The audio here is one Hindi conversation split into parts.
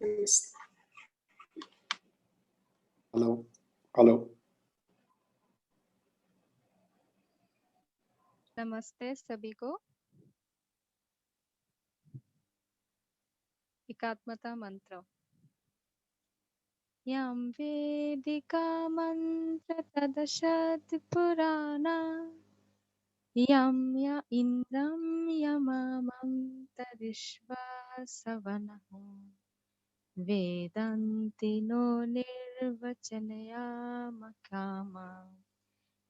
नमस्ते। हेलो हेलो नमस्ते सभी को। एकात्मता मंत्र। यं वेदिका मंत्र तदशत पुराणा यं य इंद्रं यममं तरिष्वा सवनः वेदन्ति नो निर्वचनयामकामा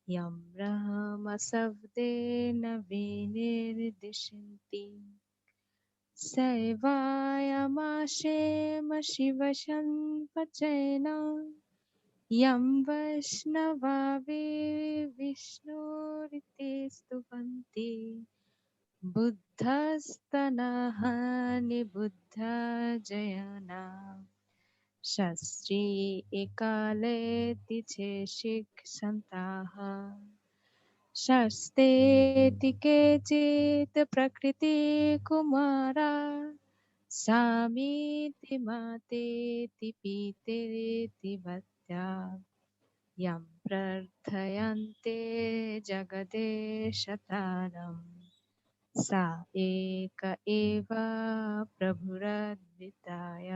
यं ब्रह्मसव्देन विनिर्दिशन्ति सैवायमाशेम शिवशन्पचेन यं वैष्णवा विष्णुरिते स्तुवन्ति बुद्धस्तनः निबुद्धजयना शस्त्री एकालेति चेशिक्षन्ताः शस्तेति केचित् प्रकृतिकुमारा सामीति मातेति पीतेति वत्या यं प्रार्थयन्ते जगदेशतारम् सा एक एव प्रभुरद्विताय।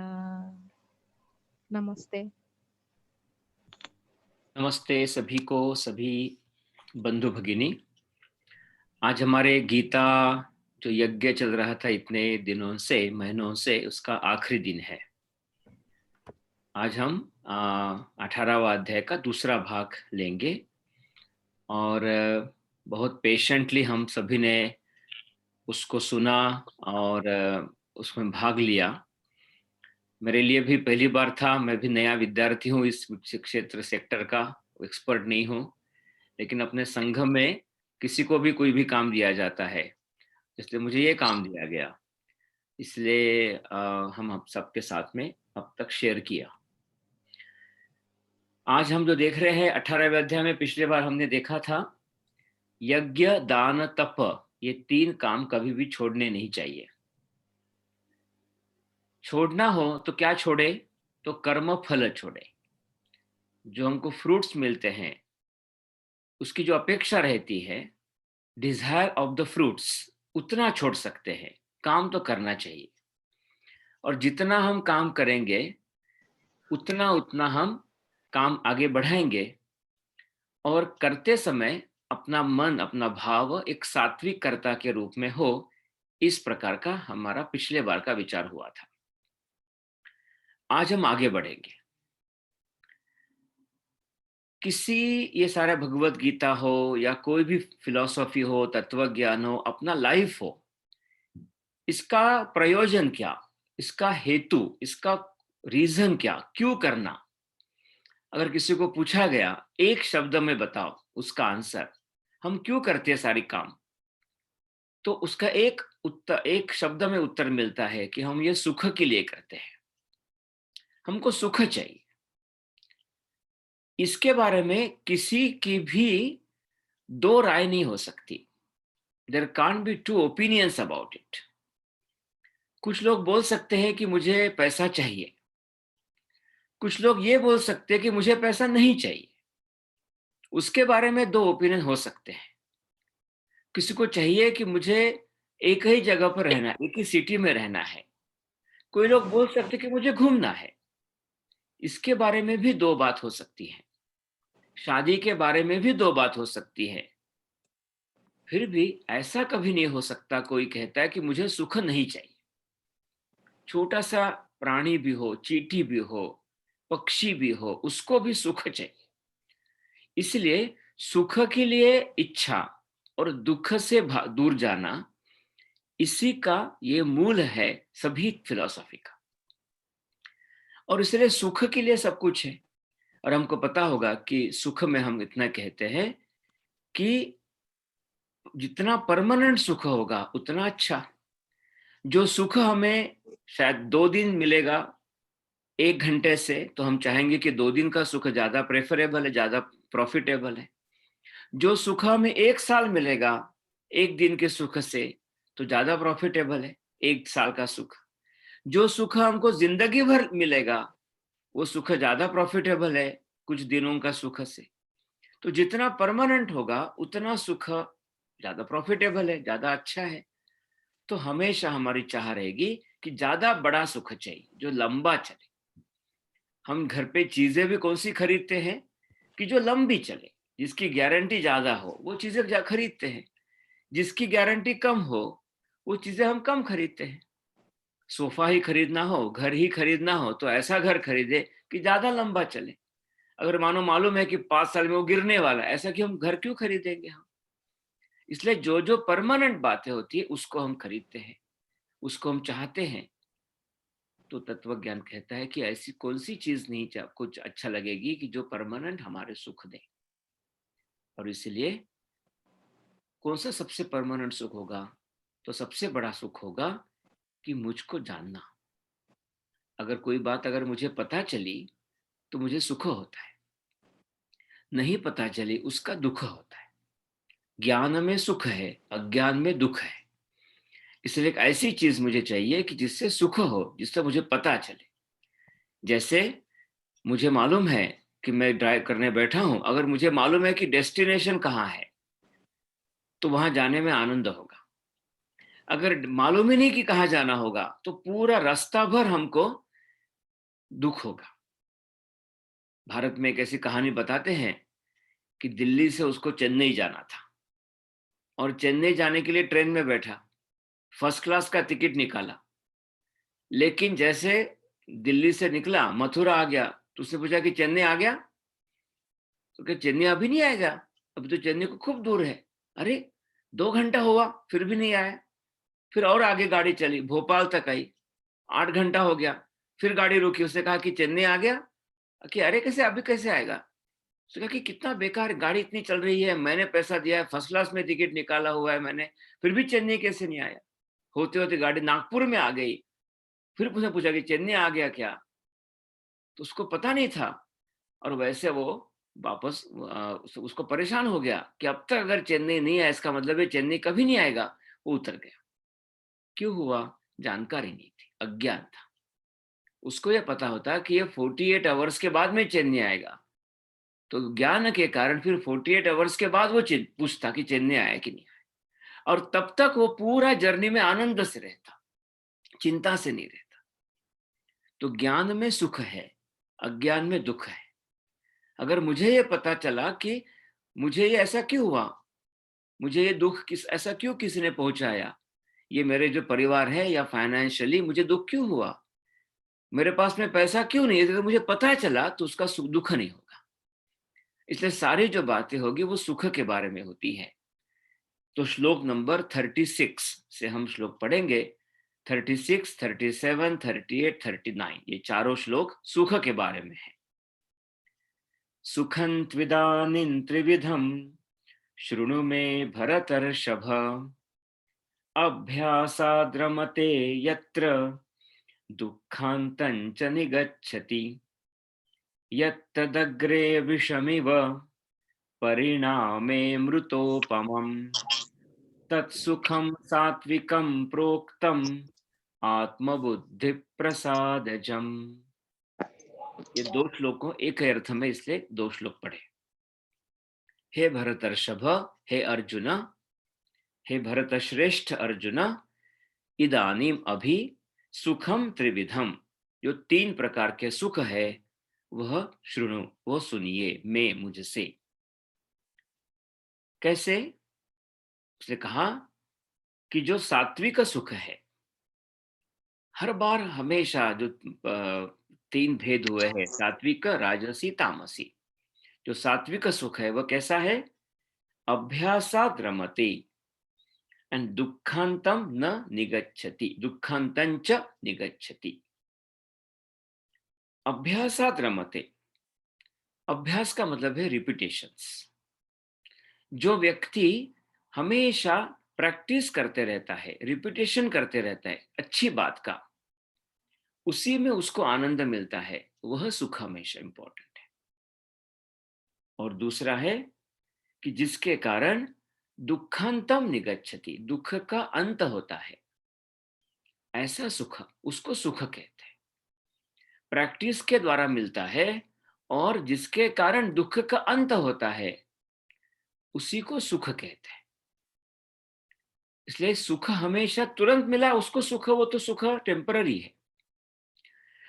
नमस्ते। नमस्ते सभी को, सभी बंधु भगिनी। आज हमारे गीता जो यज्ञ चल रहा था इतने दिनों से, महीनों से, उसका आखिरी दिन है। आज हम 18वां अध्याय का दूसरा भाग लेंगे और बहुत पेशेंटली हम सभी ने उसको सुना और उसमें भाग लिया। मेरे लिए भी पहली बार था, मैं भी नया विद्यार्थी हूँ इस क्षेत्र सेक्टर का, एक्सपर्ट नहीं हूँ, लेकिन अपने संघ में किसी को भी कोई भी काम दिया जाता है, इसलिए मुझे ये काम दिया गया, इसलिए हम सबके साथ में अब तक शेयर किया। आज हम जो देख रहे हैं 18वें अध्याय में, पिछले बार हमने देखा था यज्ञ दान तप, ये 3 काम कभी भी छोड़ने नहीं चाहिए। छोड़ना हो तो क्या छोड़े? तो कर्म फल छोड़े। जो हमको फ्रूट्स मिलते हैं उसकी जो अपेक्षा रहती है, डिजायर ऑफ द फ्रूट्स, उतना छोड़ सकते हैं। काम तो करना चाहिए, और जितना हम काम करेंगे उतना उतना हम काम आगे बढ़ाएंगे, और करते समय अपना मन, अपना भाव एक सात्विक कर्ता के रूप में हो। इस प्रकार का हमारा पिछले बार का विचार हुआ था। आज हम आगे बढ़ेंगे। किसी, ये सारा भगवत गीता हो या कोई भी फिलॉसफी हो, तत्व ज्ञान हो, अपना लाइफ हो, इसका प्रयोजन क्या, इसका हेतु, इसका रीजन क्या, क्यों करना? अगर किसी को पूछा गया एक शब्द में बताओ उसका आंसर, हम क्यों करते हैं सारी काम, तो उसका एक शब्द में उत्तर मिलता है कि हम ये सुख के लिए करते हैं, हमको सुख चाहिए। इसके बारे में किसी की भी दो राय नहीं हो सकती। There can't be two opinions about it. कुछ लोग बोल सकते हैं कि मुझे पैसा चाहिए, कुछ लोग ये बोल सकते हैं कि मुझे पैसा नहीं चाहिए। उसके बारे में दो ओपिनियन हो सकते हैं। किसी को चाहिए कि मुझे एक ही जगह पर रहना, एक ही सिटी में रहना है। कोई लोग बोल सकते कि मुझे घूमना है। इसके बारे में भी दो बात हो सकती है। शादी के बारे में भी दो बात हो सकती है। फिर भी ऐसा कभी नहीं हो सकता कोई कहता है कि मुझे सुख नहीं चाहिए। छोटा सा प्राणी भी हो, चींटी भी हो, पक्षी भी हो, उसको भी सुख चाहिए। इसलिए सुख के लिए इच्छा और दुख से दूर जाना, इसी का ये मूल है सभी फिलॉसफी का। और इसलिए सुख के लिए सब कुछ है। और हमको पता होगा कि सुख में हम इतना कहते हैं कि जितना परमानेंट सुख होगा उतना अच्छा। जो सुख हमें शायद 2 दिन मिलेगा 1 घंटे से, तो हम चाहेंगे कि 2 दिन का सुख ज्यादा प्रेफरेबल है, ज्यादा प्रॉफिटेबल है। जो सुख हमें 1 साल मिलेगा 1 दिन के सुख से, तो ज्यादा प्रॉफिटेबल है 1 साल का सुख। जो सुख हमको जिंदगी भर मिलेगा वो सुख ज्यादा प्रॉफिटेबल है कुछ दिनों का सुख से। तो जितना परमानेंट होगा उतना सुख ज्यादा प्रॉफिटेबल है, ज्यादा अच्छा है। तो हमेशा हमारी चाह रहेगी कि ज्यादा बड़ा सुख चाहिए जो लंबा चले। हम घर पे चीजें भी कौन सी खरीदते हैं कि जो लंबी चले, जिसकी गारंटी ज्यादा हो वो चीजें खरीदते हैं। जिसकी गारंटी कम हो वो चीजें हम कम खरीदते हैं। सोफा ही खरीदना हो, घर ही खरीदना हो तो ऐसा घर खरीदे कि ज्यादा लंबा चले। अगर मानो मालूम है कि 5 साल में वो गिरने वाला है, ऐसा कि हम घर क्यों खरीदेंगे हम। इसलिए जो जो परमानेंट बातें होती है उसको हम खरीदते हैं, उसको हम चाहते हैं। तो तत्व ज्ञान कहता है कि ऐसी कौन सी चीज नहीं कुछ अच्छा लगेगी कि जो परमानेंट हमारे सुख दे। और इसलिए कौन सा सबसे परमानेंट सुख होगा? तो सबसे बड़ा सुख होगा कि मुझको जानना। अगर कोई बात अगर मुझे पता चली तो मुझे सुख होता है, नहीं पता चली उसका दुख होता है। ज्ञान में सुख है, अज्ञान में दुख है। इसलिए एक ऐसी चीज मुझे चाहिए कि जिससे सुख हो, जिससे मुझे पता चले। जैसे मुझे मालूम है कि मैं ड्राइव करने बैठा हूं, अगर मुझे मालूम है कि डेस्टिनेशन कहाँ है तो वहां जाने में आनंद होगा। अगर मालूम ही नहीं कि कहाँ जाना होगा तो पूरा रास्ता भर हमको दुख होगा। भारत में एक ऐसी कहानी बताते हैं कि दिल्ली से उसको चेन्नई जाना था और चेन्नई जाने के लिए ट्रेन में बैठा, फर्स्ट क्लास का टिकट निकाला। लेकिन जैसे दिल्ली से निकला, मथुरा आ गया तो उसने पूछा कि चेन्नई आ गया? तो क्या चेन्नई अभी नहीं आएगा, अभी तो चेन्नई को खूब दूर है। अरे 2 घंटा हुआ फिर भी नहीं आया। फिर और आगे गाड़ी चली, भोपाल तक आई, 8 घंटा हो गया। फिर गाड़ी रुकी, उसने कहा कि चेन्नई आ गया? कि अरे कैसे अभी कैसे आएगा। उसने कहा कि कितना बेकार, गाड़ी इतनी चल रही है, मैंने पैसा दिया है, फर्स्ट क्लास में टिकट निकाला हुआ है मैंने, फिर भी चेन्नई कैसे नहीं आया। होते होते गाड़ी नागपुर में आ गई। फिर उसने पूछा कि चेन्नई आ गया क्या, तो उसको पता नहीं था। और वैसे वो वापस उसको परेशान हो गया कि अब तक अगर चेन्नई नहीं आया इसका मतलब है चेन्नई कभी नहीं आएगा। वो उतर गया। क्यों हुआ? जानकारी नहीं थी, अज्ञान था। उसको यह पता होता कि ये 48 आवर्स के बाद में चेन्नई आएगा, तो ज्ञान के कारण फिर 48 आवर्स के बाद वो पूछता कि चेन्नई आया कि नहीं आया। और तब तक वो पूरा जर्नी में आनंद से रहता, चिंता से नहीं रहता। तो ज्ञान में सुख है, अज्ञान में दुख है। अगर मुझे ये पता चला कि मुझे ये ऐसा क्यों हुआ, मुझे ये दुख ऐसा क्यों किसी ने पहुंचाया, ये मेरे जो परिवार है या फाइनेंशियली मुझे दुख क्यों हुआ, मेरे पास में पैसा क्यों नहीं है, अगर मुझे पता चला तो उसका दुख नहीं होगा। इसलिए सारी जो बातें होगी वो सुख के बारे में होती है। तो श्लोक नंबर 36 से हम श्लोक पढ़ेंगे। 36, 37, 38, 39 ये चारों श्लोक सुख के बारे में है। सुखं त्विदानीं त्रिविधं शृणु मे भरतर्षभ, अभ्यासाद्रमते यत्र दुःखान्तं च निगच्छति, यत्तदग्रे विषमिव परिणामे मृतोपमम्, तत्सुखं सात्विकं प्रोक्तम् आत्मबुद्धि प्रसादजम्। ये 2 श्लोकों एक अर्थ में, इसलिए 2 श्लोक पढ़े। हे भरतर्षभ, हे अर्जुन, हे भरत श्रेष्ठ अर्जुन, इदानीम अभी सुखम त्रिविधम, जो 3 प्रकार के सुख है वह श्रृणु, वो सुनिए, मैं मुझसे। कैसे? उसने कहा कि जो सात्विक सुख है, हर बार हमेशा जो 3 भेद हुए हैं, सात्विक, राजसी, तामसी। जो सात्विक सुख है वह कैसा है? अभ्यासात् रमते एंड दुखांतम न निगच्छति, दुखांतं च निगच्छति। अभ्यासात् रमते, अभ्यास का मतलब है रिपीटेशंस। जो व्यक्ति हमेशा प्रैक्टिस करते रहता है, रिपीटेशन करते रहता है अच्छी बात का, उसी में उसको आनंद मिलता है, वह सुख हमेशा इंपॉर्टेंट है। और दूसरा है कि जिसके कारण दुखांतम निगच्छति, दुख का अंत होता है। ऐसा सुख, उसको सुख कहते हैं। प्रैक्टिस के द्वारा मिलता है और जिसके कारण दुख का अंत होता है, उसी को सुख कहते हैं। इसलिए सुख हमेशा तुरंत मिला उसको सुख, वो तो सुख टेम्पररी है,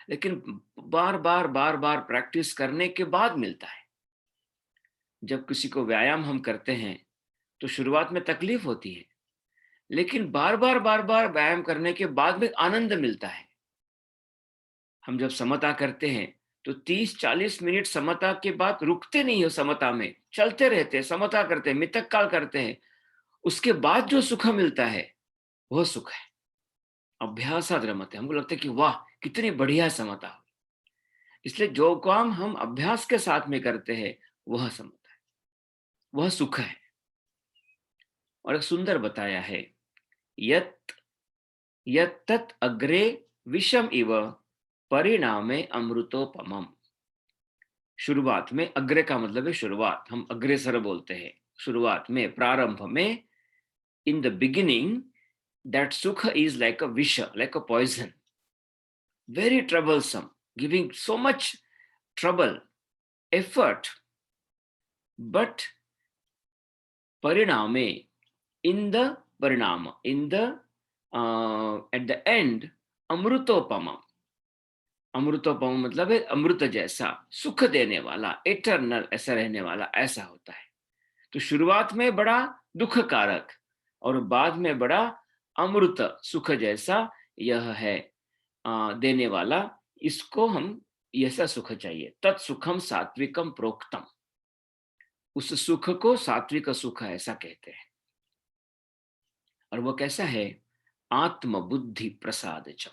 लेकिन बार बार बार बार प्रैक्टिस करने के बाद मिलता है। जब किसी को व्यायाम हम करते हैं तो शुरुआत में तकलीफ होती है, लेकिन बार बार व्यायाम करने के बाद में आनंद मिलता है। हम जब समता करते हैं तो 30-40 मिनट समता के बाद रुकते नहीं हो, समता में चलते रहते हैं, समता करते हैं, मितक काल करते हैं। उसके बाद जो सुख मिलता है वह सुख है अभ्यासाद रमते। हमको लगता है कि वाह कितनी बढ़िया समता हुई। इसलिए जो काम हम अभ्यास के साथ में करते हैं वह समता है, वह सुख है। और एक सुंदर बताया है, यत् यत्तत् अग्रे विषम इव परिणामे अमृतोपमम। शुरुआत में, अग्रे का मतलब है शुरुआत, हम अग्रेसर बोलते हैं। शुरुआत में, प्रारंभ में, इन द बिगिनिंग, दैट सुख इज लाइक अ विष, like a poison, very troublesome, giving so much trouble, effort, but pariname, in the parinama, in the at the end, amrutopama. अमृतोपम मतलब है अमृत जैसा, सुख देने वाला, एटर्नल, ऐसा रहने वाला, ऐसा होता है। तो शुरुआत में बड़ा दुख कारक और बाद में बड़ा अमृत, सुख जैसा यह है देने वाला। इसको हम, ऐसा सुख चाहिए। तत्सुखम सात्विकम प्रोक्तम, उस सुख को सात्विक सुख ऐसा कहते हैं। और वो कैसा है? आत्मबुद्धि प्रसादचम।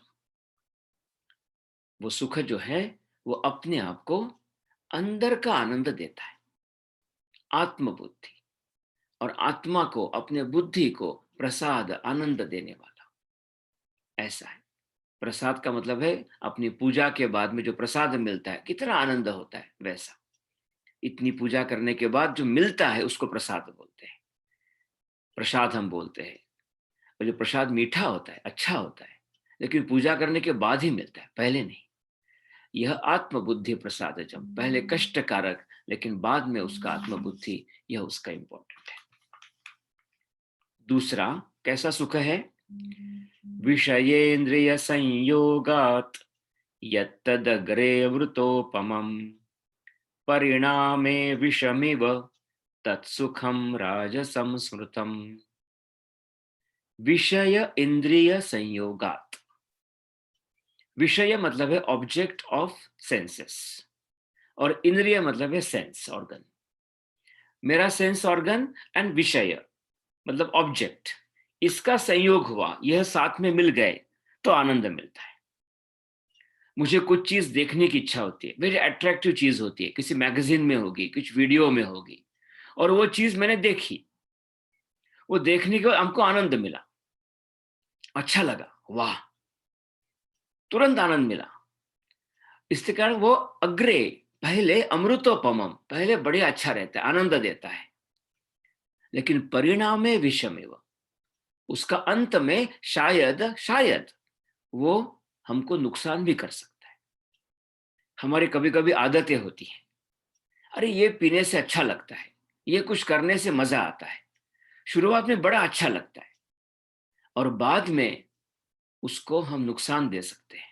वो सुख जो है वो अपने आप को अंदर का आनंद देता है, आत्मबुद्धि, और आत्मा को, अपने बुद्धि को प्रसाद, आनंद देने वाला, ऐसा है। प्रसाद का मतलब है अपनी पूजा के बाद में जो प्रसाद मिलता है कितना आनंद होता है, वैसा। इतनी पूजा करने के बाद जो मिलता है उसको प्रसाद बोलते हैं, प्रसाद हम बोलते हैं। और जो प्रसाद मीठा होता है, अच्छा होता है, लेकिन पूजा करने के बाद ही मिलता है, पहले नहीं। यह आत्मबुद्धि प्रसाद जब, पहले कष्ट कारक, लेकिन बाद में उसका आत्मबुद्धि, यह उसका इंपॉर्टेंट है। दूसरा कैसा सुख है? विषयेन्द्रिय संयोगात यत्तदग्रे वृतोपमम् परिणामे विषमिव तत्सुखम राजसं स्मृतम्। विषय इंद्रिय संयोगात, विषय मतलब है ऑब्जेक्ट ऑफ सेंसेस, और इंद्रिय मतलब है सेंस ऑर्गन। मेरा सेंस ऑर्गन एंड विषय मतलब ऑब्जेक्ट, इसका संयोग हुआ, यह साथ में मिल गए तो आनंद मिलता है। मुझे कुछ चीज देखने की इच्छा होती है, वेरी अट्रैक्टिव चीज होती है, किसी मैगजीन में होगी, कुछ वीडियो में होगी, और वो चीज मैंने देखी, वो देखने के बाद हमको आनंद मिला, अच्छा लगा, वाह, तुरंत आनंद मिला। इसके कारण वो अग्रे, पहले अमृतोपमम, पहले बड़े अच्छा रहता है, आनंद देता है, लेकिन परिणाम में विषमेव, उसका अंत में शायद वो हमको नुकसान भी कर सकता है। हमारी कभी कभी आदतें होती हैं, अरे ये पीने से अच्छा लगता है, ये कुछ करने से मजा आता है, शुरुआत में बड़ा अच्छा लगता है, और बाद में उसको हम नुकसान दे सकते हैं।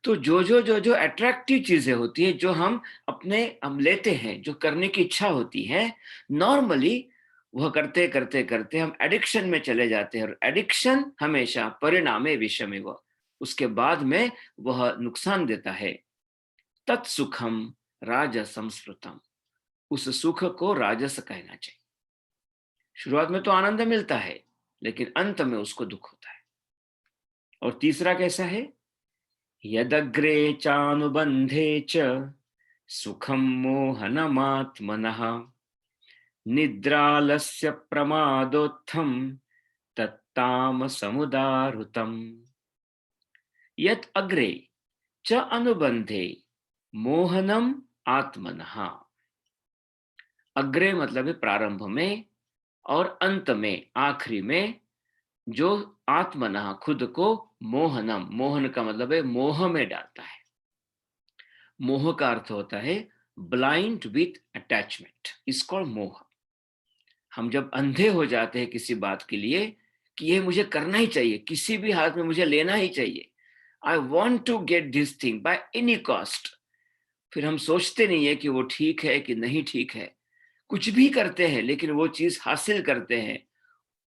तो जो अट्रैक्टिव चीजें होती है, जो हम लेते हैं, जो करने की इच्छा होती है, नॉर्मली वह करते करते करते हम एडिक्शन में चले जाते हैं, और एडिक्शन हमेशा परिणामे विषमे, वह उसके बाद में वह नुकसान देता है। तत्सुखम राजसं स्मृतम, उस सुख को राजस कहना चाहिए। शुरुआत में तो आनंद मिलता है, लेकिन अंत में उसको दुख होता है। और तीसरा कैसा है? यदग्रे चानुबंधे च सुखम मोहनमात्मनः निद्रालस्य प्रमादोत्थम तत्तामसमुदाहृतम्। यत् अग्रे च अनुबंधे मोहनम आत्मनः। अग्रे मतलब है प्रारंभ में, और अंत में, आखिरी में, जो आत्मनः खुद को मोहनम, मोहन का मतलब है मोह में डालता है। मोह का अर्थ होता है blind with attachment, is called मोह। हम जब अंधे हो जाते हैं किसी बात के लिए कि ये मुझे करना ही चाहिए, किसी भी हालत में मुझे लेना ही चाहिए, I want to get this thing by any cost, फिर हम सोचते नहीं है कि वो ठीक है कि नहीं ठीक है, कुछ भी करते हैं लेकिन वो चीज हासिल करते हैं,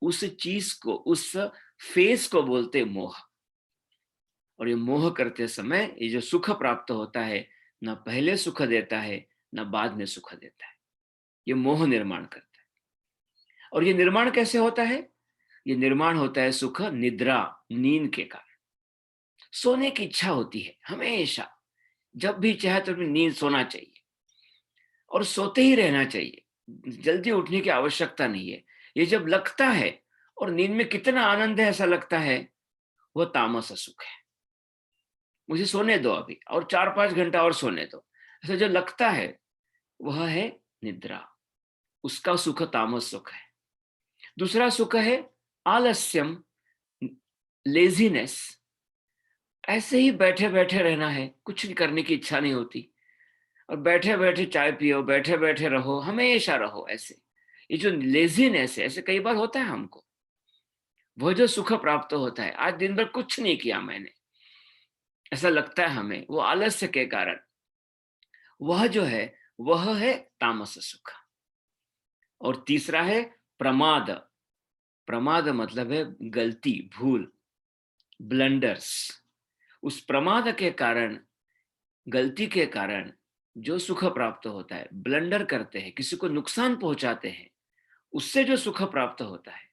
उस चीज को, उस फेस को बोलते हैं मोह। और ये मोह करते समय ये जो सुख प्राप्त होता है, ना पहले सुख देता है ना बाद में सुख देता है, ये मोह निर्माण करता है। और ये निर्माण कैसे होता है? ये निर्माण होता है सुख निद्रा, नींद के कारण। सोने की इच्छा होती है हमेशा, जब भी चाहे तो नींद सोना चाहिए और सोते ही रहना चाहिए, जल्दी उठने की आवश्यकता नहीं है। ये जब लगता है और नींद में कितना आनंद है ऐसा लगता है, वो तामस सुख है। मुझे सोने दो अभी और 4-5 घंटा और सोने दो, ऐसा जो लगता है वह है निद्रा, उसका सुख तामस सुख है। दूसरा सुख है आलस्यम, लेजीनेस, ऐसे ही बैठे बैठे रहना है, कुछ भी करने की इच्छा नहीं होती, और बैठे बैठे चाय पियो, बैठे बैठे रहो, हमेशा रहो ऐसे। ये जो लेजीनेस है, ऐसे कई बार होता है हमको, वह जो सुख प्राप्त होता है, आज दिन भर कुछ नहीं किया मैंने, ऐसा लगता है हमें, वो आलस्य के कारण, वह जो है वह है तामस सुख। और तीसरा है प्रमाद। प्रमाद मतलब है गलती, भूल, ब्लंडर्स। उस प्रमाद के कारण, गलती के कारण जो सुख प्राप्त होता है, ब्लंडर करते हैं, किसी को नुकसान पहुंचाते हैं, उससे जो सुख प्राप्त होता है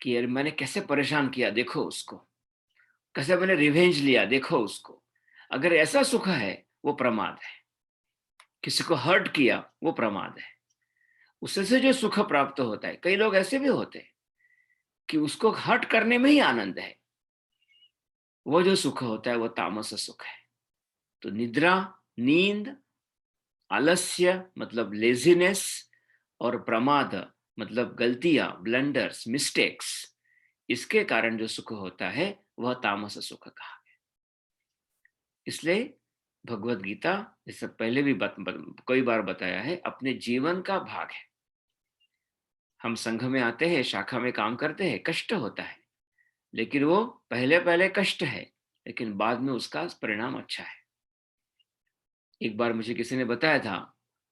कि यार मैंने कैसे परेशान किया, देखो उसको, कैसे मैंने रिवेंज लिया, देखो उसको, अगर ऐसा सुख है वो प्रमाद है। किसी को हर्ट किया वो प्रमाद है, उससे से जो सुख प्राप्त होता है, कई लोग ऐसे भी होते हैं कि उसको हर्ट करने में ही आनंद है, वो जो सुख होता है वो तामस सुख है। तो निद्रा, नींद, आलस्य मतलब लेजीनेस, और प्रमाद मतलब गलतियां, ब्लंडर्स, मिस्टेक्स, इसके कारण जो सुख होता है वह तामस सुख कहा है। इसलिए भगवत गीता, जैसे पहले भी कई बार बताया है, अपने जीवन का भाग है। हम संघ में आते हैं, शाखा में काम करते हैं, कष्ट होता है, लेकिन वो पहले पहले कष्ट है, लेकिन बाद में उसका परिणाम अच्छा है। एक बार मुझे किसी ने बताया था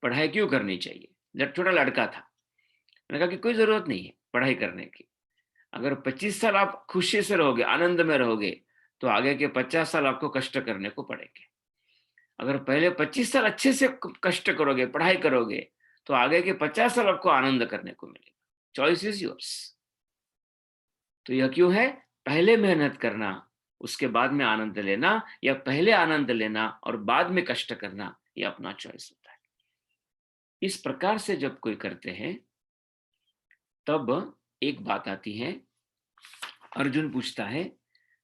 पढ़ाई क्यों करनी चाहिए, छोटा लड़का था, मैंने कहा कि कोई जरूरत नहीं है पढ़ाई करने की, अगर 25 साल आप खुशी से रहोगे, आनंद में रहोगे, तो आगे के 50 साल आपको कष्ट करने को पड़ेंगे। अगर पहले 25 साल अच्छे से कष्ट करोगे, पढ़ाई करोगे, तो आगे के 50 साल आपको आनंद करने को मिलेगा। Choice is yours. तो यह क्यों है? पहले मेहनत करना, उसके बाद में आनंद लेना, या पहले आनंद लेना और बाद में कष्ट करना, यह अपना चॉइस होता है। इस प्रकार से जब कोई करते हैं तब एक बात आती है, अर्जुन पूछता है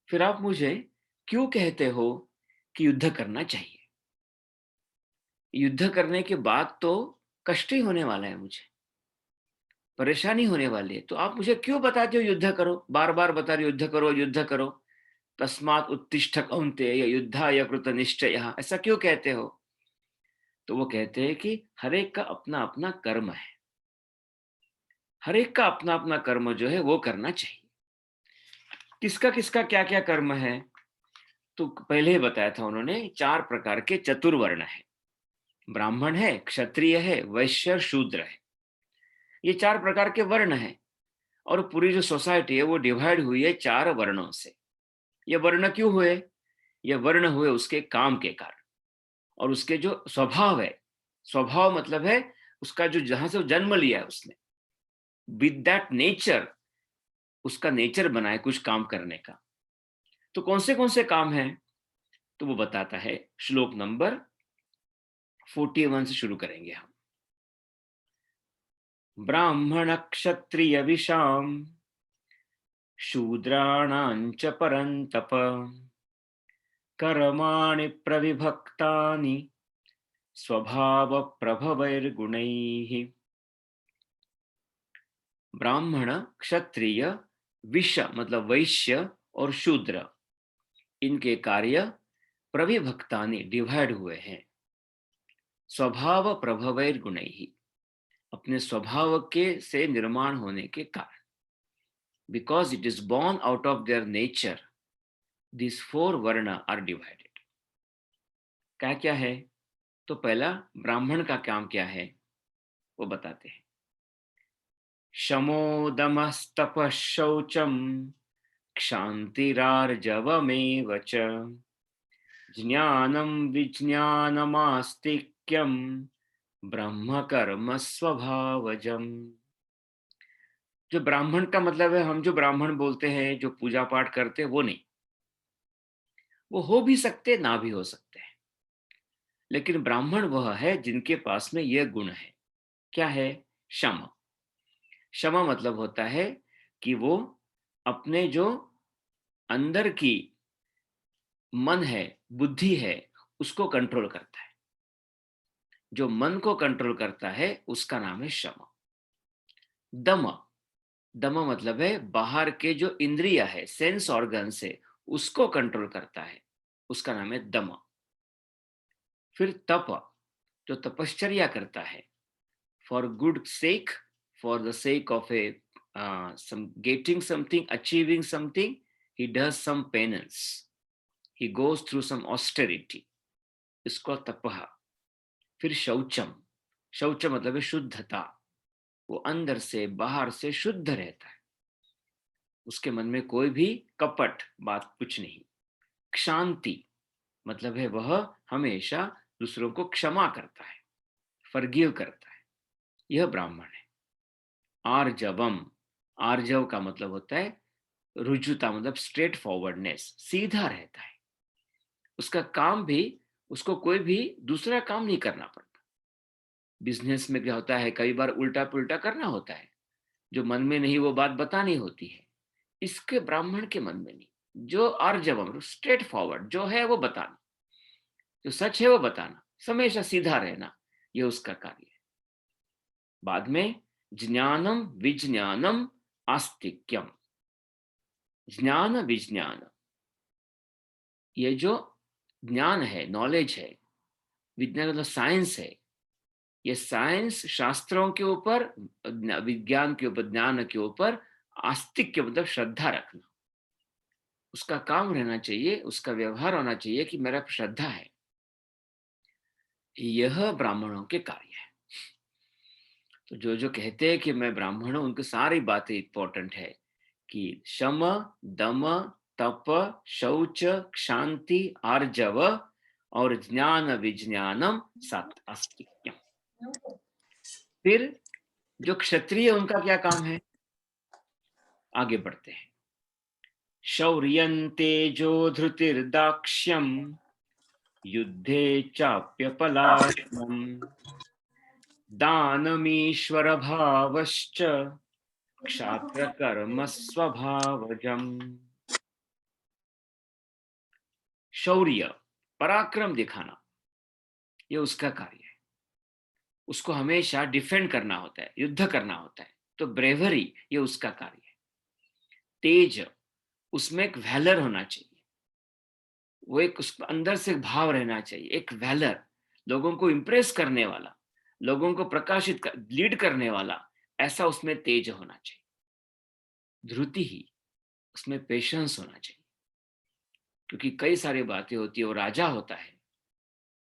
फिर आप मुझे क्यों कहते हो कि युद्ध करना चाहिए? युद्ध करने के बाद तो कष्ट ही होने वाला है, मुझे परेशानी होने वाली है, तो आप मुझे क्यों बताते हो युद्ध करो, बार बार बता रहे युद्ध करो युद्ध करो, तस्मात् उत्तिष्ठ कौन्तेय युद्धाय कृत निश्चयः, ऐसा क्यों कहते हो? तो वो कहते हैं कि हर एक का अपना अपना कर्म है, हर एक का अपना अपना कर्म जो है वो करना चाहिए। किसका किसका क्या क्या कर्म है, तो पहले ही बताया था उन्होंने, 4 प्रकार के चतुर्वर्ण है, ब्राह्मण है, क्षत्रिय है, वैश्य, शूद्र है। ये 4 प्रकार के वर्ण है, और पूरी जो सोसाइटी है वो डिवाइड हुई है 4 वर्णों से। ये वर्ण क्यों हुए? ये वर्ण हुए उसके काम के कारण, और उसके जो स्वभाव है, स्वभाव मतलब है उसका जो, जहां से जन्म लिया है उसने, विद दैट नेचर, उसका नेचर बना है कुछ काम करने का। तो कौन से काम है, तो वो बताता है, श्लोक नंबर 41 से शुरू करेंगे हम। ब्राह्मण क्षत्रिय विशाम शूद्राणां च परन्तप कर्माणि प्रविभक्तानि स्वभाव प्रभवैर्गुणैः। ब्राह्मण, क्षत्रिय, विश्य मतलब वैश्य और शूद्र, इनके कार्य प्रविभक्तानि डिवाइड हुए हैं। स्वभाव प्रभवैर गुणैः, अपने स्वभाव के से निर्माण होने के कारण। Because it is born out of their nature, this 4 वर्ण आर डिवाइडेड। क्या क्या है? तो पहला, ब्राह्मण का काम क्या है वो बताते हैं। शमो दमस्तपः शौचम क्षान्तिरार्जवमेव च ज्ञानं विज्ञानमास्तिक्यं ब्रह्म कर्म स्वभावजम। जो ब्राह्मण का मतलब है, हम जो ब्राह्मण बोलते हैं, जो पूजा पाठ करते हैं, वो नहीं। वो हो भी सकते, ना भी हो सकते हैं, लेकिन ब्राह्मण वह है जिनके पास में यह गुण है। क्या है? क्षमा। क्षमा मतलब होता है कि वो अपने जो अंदर की मन है, बुद्धि है, उसको कंट्रोल करता है। जो मन को कंट्रोल करता है उसका नाम है क्षमा। दम, दम मतलब है बाहर के जो इंद्रिया है, सेंस ऑर्गन से, उसको कंट्रोल करता है, उसका नाम है दम। फिर तप, जो तपश्चर्या करता है, for good sake, for the sake of a getting something, achieving something, he does some penance, he goes through some austerity, इसको तपः। फिर शौचम, शौच मतलब है शुद्धता, वो अंदर से बाहर से शुद्ध रहता है, उसके मन में कोई भी कपट बात कुछ नहीं। क्षांति मतलब है वह हमेशा दूसरों को क्षमा करता है, फॉरगिव करता है, यह ब्राह्मण है। आर्जवम, आर्जव का मतलब होता है रुजुता, मतलब स्ट्रेट फॉरवर्डनेस, सीधा रहता है। उसका काम भी, उसको कोई भी दूसरा काम नहीं करना पड़ता। बिजनेस में क्या होता है, कई बार उल्टा पुल्टा करना होता है, जो मन में नहीं वो बात बतानी होती है। इसके ब्राह्मण के मन में नहीं, जो आर्जवम, स्ट्रेट फॉरवर्ड, जो है वो बताना, जो सच है वो बताना, हमेशा सीधा रहना, ये उसका कार्य है। बाद में ज्ञानम विज्ञानम आस्तिक्यम, ज्ञान विज्ञान, ये जो ज्ञान है, नॉलेज है, विज्ञान मतलब साइंस है, ये साइंस शास्त्रों के ऊपर, विज्ञान के ऊपर, ज्ञान के ऊपर आस्तिक्य मतलब श्रद्धा रखना, उसका काम रहना चाहिए, उसका व्यवहार होना चाहिए कि मेरा श्रद्धा है। यह ब्राह्मणों के कार्य है। तो जो जो कहते हैं कि मैं ब्राह्मण हूं, उनकी सारी बातें इंपॉर्टेंट है कि शम, दम, तप, शौच, क्षांति, आर्जव और ज्ञान विज्ञानम सत आस्तिक्यम। फिर जो क्षत्रिय, उनका क्या काम है? आगे बढ़ते हैं। शौर्यं तेजो धृतिर्दाक्ष्यं युद्धे चाप्यपलाशनम् दानमीश्वर भावश्च क्षात्र कर्म स्वभावजम्। शौर्य, पराक्रम दिखाना, ये उसका कार्य है। उसको हमेशा डिफेंड करना होता है, युद्ध करना होता है, तो ब्रेवरी, ये उसका कार्य है। तेज, उसमें एक वैलर होना चाहिए, वो एक उस अंदर से भाव रहना चाहिए, एक वैलर, लोगों को इंप्रेस करने वाला, लोगों को प्रकाशित लीड करने वाला, ऐसा उसमें तेज होना चाहिए। धृति ही, उसमें पेशेंस होना चाहिए, क्योंकि कई सारी बातें होती है, वो राजा होता है,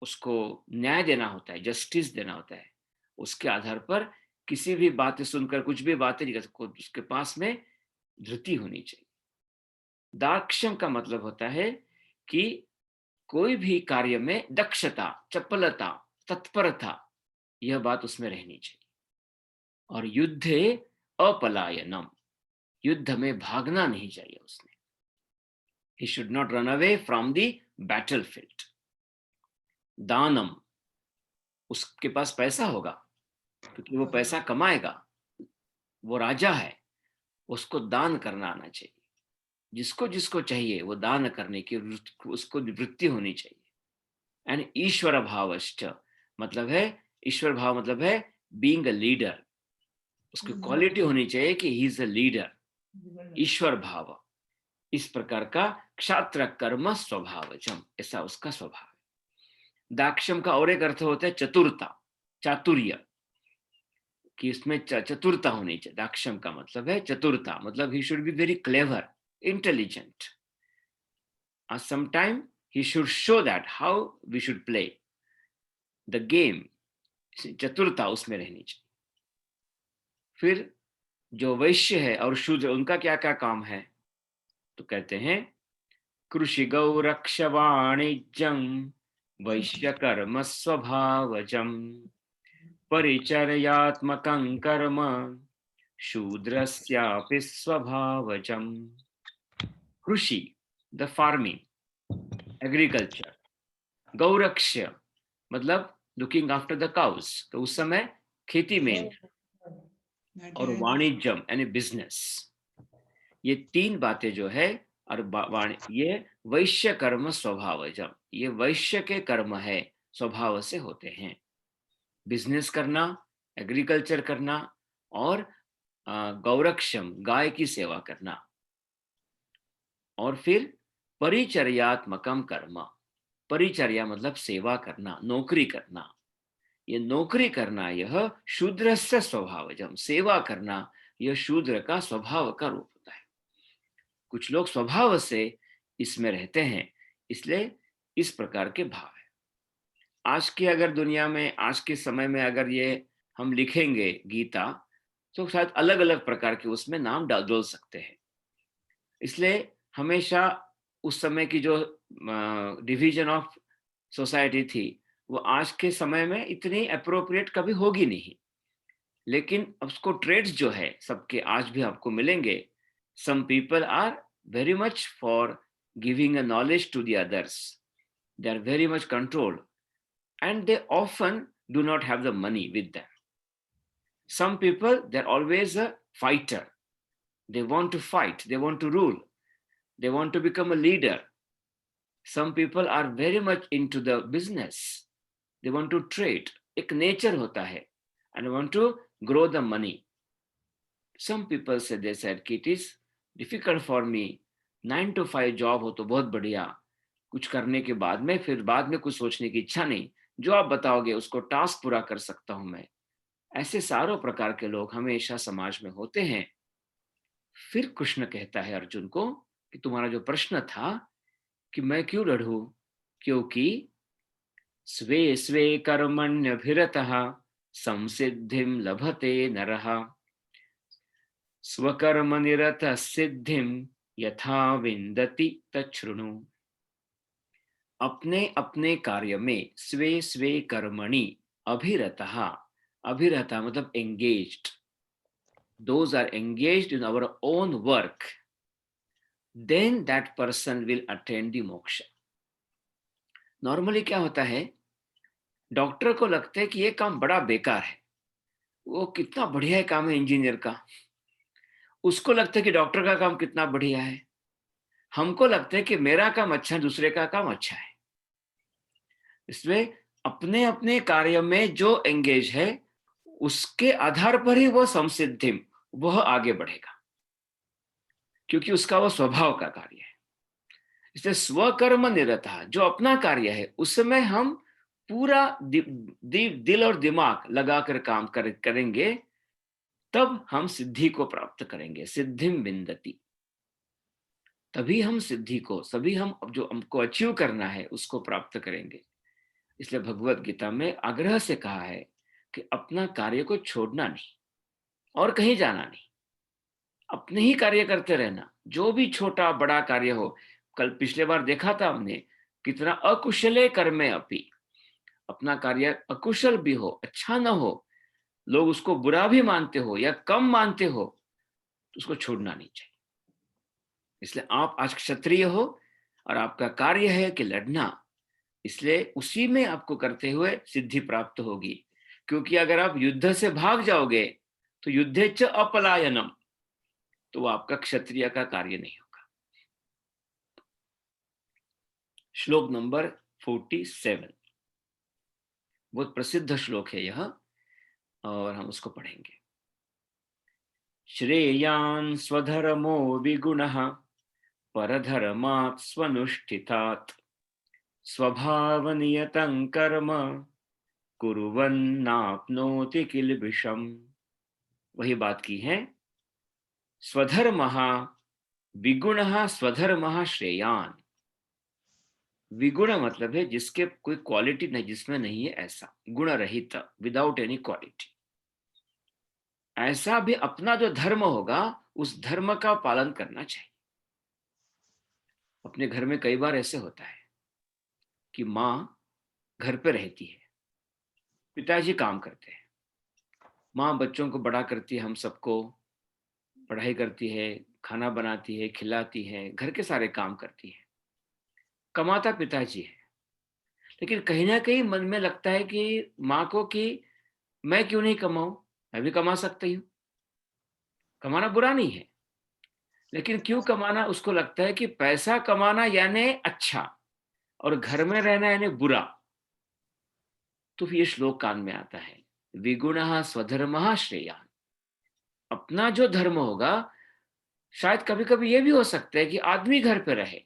उसको न्याय देना होता है, जस्टिस देना होता है, उसके आधार पर किसी भी बातें सुनकर कुछ भी बातें नहीं कर सकते, उसके पास में धृति होनी चाहिए। दाक्षम का मतलब होता है कि कोई भी कार्य में दक्षता, चपलता, तत्परता, यह बात उसमें रहनी चाहिए। और युद्धे अपलायनम, युद्ध में भागना नहीं चाहिए उसने। He should not run away from the battlefield. दानम, उसके पास पैसा होगा, क्योंकि वो पैसा कमाएगा, वो राजा है, उसको दान करना आना चाहिए। जिसको जिसको चाहिए वो दान करने की उसको वृत्ति होनी चाहिए। एंड ईश्वर भावश्च, मतलब है, ईश्वर भाव मतलब है बीइंग अ लीडर, उसकी क्वालिटी होनी चाहिए कि ही इज अ लीडर। ईश्वर भाव, इस प्रकार का क्षात्र कर्म स्वभावजम, ऐसा उसका स्वभाव है। दाक्षम का और एक अर्थ होता है चतुरता, चातुर्य, कि इसमें चतुरता होनी चाहिए। दाक्षम का मतलब है चतुरता, मतलब he should be very clever, intelligent, and sometime he should show that how we should play the game, चतुरता उसमें रहनी चाहिए। फिर जो वैश्य है और शूद्र, उनका क्या क्या काम है, तो कहते हैं कृषि गौ रक्ष वाणिज्यं वैश्य कर्म स्वभावजम परिचर्यात्मकं कर्म शूद्रस्यापि स्वभावजम। कृषि, द फार्मिंग, एग्रीकल्चर। गौरक्ष्य मतलब लुकिंग आफ्टर द काउस, तो उस समय खेती में। और वाणिज्यम यानी बिजनेस। ये तीन बातें जो है, और ये वैश्य कर्म स्वभावजम, ये वैश्य के कर्म है, स्वभाव से होते हैं। बिजनेस करना, एग्रीकल्चर करना, और गौरक्षम गाय की सेवा करना। और फिर परिचर्यात्मकम कर्म, परिचर्या मतलब सेवा करना, नौकरी करना। ये नौकरी करना यह शूद्रस्य स्वभावजम, सेवा करना यह शूद्र का स्वभाव का रूप होता है। कुछ लोग स्वभाव से इसमें रहते हैं, इसलिए इस प्रकार के भाव है। आज की अगर दुनिया में, आज के समय में अगर ये हम लिखेंगे गीता, तो शायद अलग अलग प्रकार के उसमें नाम डाल सकते हैं। इसलिए हमेशा उस समय की जो डिवीजन ऑफ सोसाइटी थी, वो आज के समय में इतनी अप्रोप्रिएट कभी होगी नहीं। लेकिन उसको ट्रेड्स जो है सबके आज भी आपको मिलेंगे। Some people are very much for giving a knowledge to the others, they are very much controlled, and they often do not have the money with them. Some people, they're always a fighter. They want to fight, they want to rule, they want to become a leader. Some people are very much into the business, they want to trade, एक nature होता है, and want to grow the money. Some people say, they said कि it is difficult for me, 9 to 5 job हो तो बहुत बढ़िया, कुछ करने के बाद में फिर बाद में कुछ सोचने की इच्छा नहीं, जो आप बताओगे उसको टास्क पूरा कर सकता हूं मैं। ऐसे सारों प्रकार के लोग हमेशा समाज में होते हैं। फिर कृष्ण कहता है अर्जुन को कि तुम्हारा जो प्रश्न था कि मैं क्यों लड़ूं, क्योंकि स्वे स्वे कर्मण्यभिरतः संसिद्धिं लभते नरः स्वकर्म निरतः सिद्धिं यथा विन्दति तच्छृणु। अपने अपने कार्य में स्वे स्वे कर्मणि अभिरतः, अभिरता मतलब engaged, those are engaged in our own work, then that person will attain the moksha. Normally क्या होता है, डॉक्टर को लगता है कि ये काम बड़ा बेकार है, वो कितना बढ़िया है काम है इंजीनियर का, उसको लगता है कि डॉक्टर का काम कितना बढ़िया है, हमको लगता है कि मेरा काम अच्छा है, दूसरे का काम अच्छा है। इसलिए अपने अपने कार्य में जो एंगेज है उसके आधार पर ही वो संसिद्धिम, वह आगे बढ़ेगा, क्योंकि उसका वो स्वभाव का कार्य है। इसलिए स्वकर्म निरता, जो अपना कार्य है उसमें हम पूरा दिल और दिमाग लगाकर काम करेंगे, तब हम सिद्धि को प्राप्त करेंगे। सिद्धिम विन्दति, तभी हम सिद्धि को, सभी हम जो हमको अचीव करना है उसको प्राप्त करेंगे। इसलिए भगवत गीता में आग्रह से कहा है कि अपना कार्य को छोड़ना नहीं और कहीं जाना नहीं, अपने ही कार्य करते रहना, जो भी छोटा बड़ा कार्य हो। कल पिछले बार देखा था हमने कितना अकुशले कर्मे अपि, अपना कार्य अकुशल भी हो, अच्छा ना हो, लोग उसको बुरा भी मानते हो या कम मानते हो, तो उसको छोड़ना नहीं चाहिए। इसलिए आप आज क्षत्रिय हो और आपका कार्य है कि लड़ना, इसलिए उसी में आपको करते हुए सिद्धि प्राप्त होगी। क्योंकि अगर आप युद्ध से भाग जाओगे तो युद्धे च अपलायनम, तो वो आपका क्षत्रिय का कार्य नहीं होगा। श्लोक नंबर 47, बहुत प्रसिद्ध श्लोक है यह, और हम उसको परधर्मात् स्वनुष्ठितात् स्वभावनियतं कर्म कुर्वन्नाप्नोति किल्बिषम्। वही बात की है, स्वधर्मः विगुणः स्वधर्मः श्रेयान्। विगुण मतलब है जिसके कोई क्वालिटी नहीं, जिसमें नहीं है ऐसा, गुण रहित, विदाउट एनी क्वालिटी। ऐसा भी अपना जो धर्म होगा उस धर्म का पालन करना चाहिए। अपने घर में कई बार ऐसे होता है कि माँ घर पे रहती है, पिताजी काम करते हैं, माँ बच्चों को बड़ा करती है, हम सबको पढ़ाई करती है, खाना बनाती है, खिलाती है, घर के सारे काम करती है, कमाता पिताजी है। लेकिन कहीं ना कहीं मन में लगता है कि माँ को कि मैं क्यों नहीं कमाऊं, मैं भी कमा सकती हूँ, कमाना बुरा नहीं है। लेकिन क्यों कमाना, उसको लगता है कि पैसा कमाना यानी अच्छा और घर में रहना यानी बुरा। तो फिर ये श्लोक कान में आता है, विगुणः स्वधर्मः श्रेयान्। अपना जो धर्म होगा, शायद कभी कभी ये भी हो सकता है कि आदमी घर पे रहे,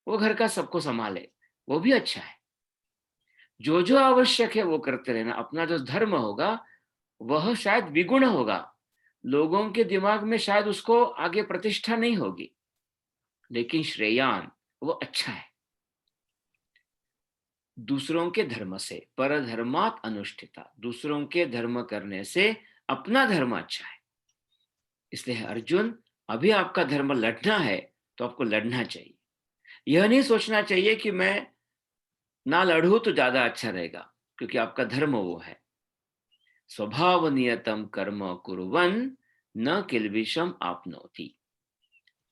वो घर का सबको संभाले, वो भी अच्छा है। जो जो आवश्यक है वो करते रहना। अपना जो धर्म होगा वह शायद विगुण होगा, लोगों के दिमाग में शायद उसको आगे प्रतिष्ठा नहीं होगी, लेकिन श्रेयान वो अच्छा है। दूसरों के धर्म से, परधर्मात् अनुष्ठिता, दूसरों के धर्म करने से अपना धर्म अच्छा है। इसलिए अर्जुन, अभी आपका धर्म लड़ना है तो आपको लड़ना चाहिए। यह नहीं सोचना चाहिए कि मैं ना लड़ूं तो ज्यादा अच्छा रहेगा, क्योंकि आपका धर्म वो है। स्वभाव नियतम कर्म कुर्वन् न किल्बिषम आपनोति।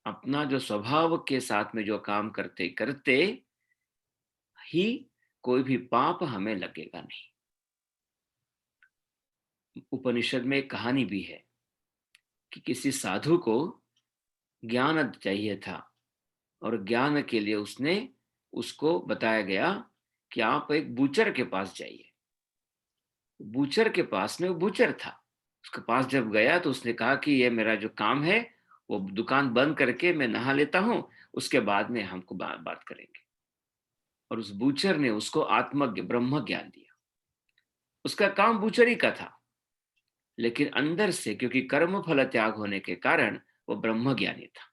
अपना जो स्वभाव के साथ में जो काम करते करते ही कोई भी पाप हमें लगेगा नहीं। उपनिषद में एक कहानी भी है कि किसी साधु को ज्ञान चाहिए था, और ज्ञान के लिए उसको बताया गया कि आप एक बूचर के पास जाइए। बूचर के पास में वो बूचर था, उसके पास जब गया तो उसने कहा कि ये मेरा जो काम है वो दुकान बंद करके मैं नहा लेता हूं, उसके बाद में हमको बात करेंगे। और उस बूचर ने उसको आत्मज्ञ ब्रह्म ज्ञान दिया। उसका काम बूचरी का था, लेकिन अंदर से क्योंकि कर्म फल त्याग होने के कारण वो ब्रह्म ज्ञानी था।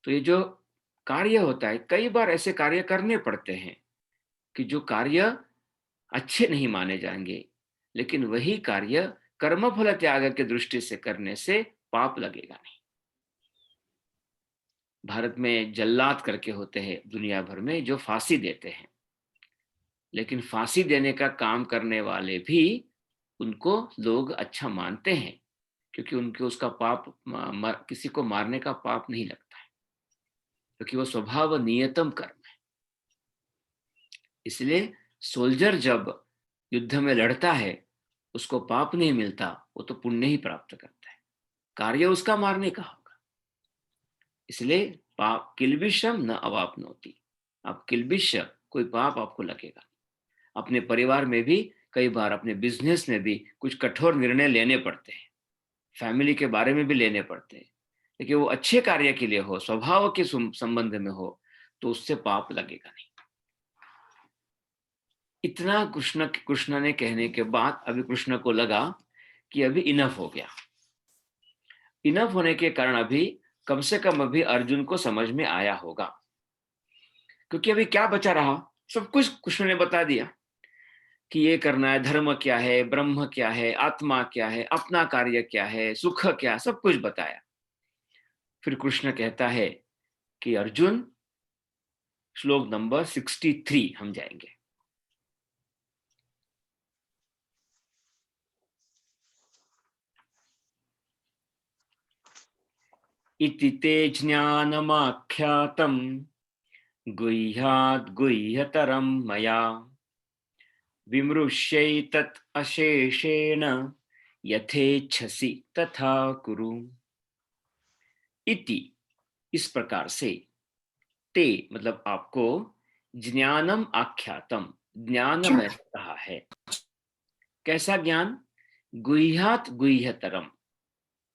तो ये जो कार्य होता है, कई बार ऐसे कार्य करने पड़ते हैं कि जो कार्य अच्छे नहीं माने जाएंगे, लेकिन वही कार्य कर्म फल त्याग के दृष्टि से करने से पाप लगेगा नहीं। भारत में जल्लाद करके होते हैं दुनिया भर में, जो फांसी देते हैं, लेकिन फांसी देने का काम करने वाले भी उनको लोग अच्छा मानते हैं, क्योंकि उनके उसका पाप किसी को मारने का पाप नहीं लगता है, क्योंकि वो स्वभाव नियतम कर्म है। इसलिए सोल्जर जब युद्ध में लड़ता है उसको पाप नहीं मिलता, वो तो पुण्य ही प्राप्त करता है, कार्य उसका मारने का होगा। इसलिए पाप किल्बिषम न अवाप्नोति, आप किल्बिष कोई पाप आपको लगेगा। अपने परिवार में भी कई बार, अपने बिजनेस में भी कुछ कठोर निर्णय लेने पड़ते हैं, फैमिली के बारे में भी लेने पड़ते हैं, लेकिन वो अच्छे कार्य के लिए हो, स्वभाव के संबंध में हो, तो उससे पाप लगेगा नहीं। इतना कृष्ण ने कहने के बाद अभी कृष्ण को लगा कि अभी इनफ हो गया। इनफ होने के कारण अभी कम से कम अभी अर्जुन को समझ में आया होगा, क्योंकि अभी क्या बचा रहा, सब कुछ कृष्ण ने बता दिया कि ये करना है, धर्म क्या है, ब्रह्म क्या है, आत्मा क्या है, अपना कार्य क्या है, सुख क्या, सब कुछ बताया। फिर कृष्ण कहता है कि अर्जुन, श्लोक नंबर 63 हम जाएंगे। इति ते ज्ञानमाख्यातम् गुह्याद् गुह्यतरं मया विमृश्यैतत् अशेषेण यथेच्छसि तथा कुरु। इति, इस प्रकार से, ते मतलब आपको, ज्ञानम आख्यातम, ज्ञान में कहा है। कैसा ज्ञान? गुह्यात गुह्यतरम,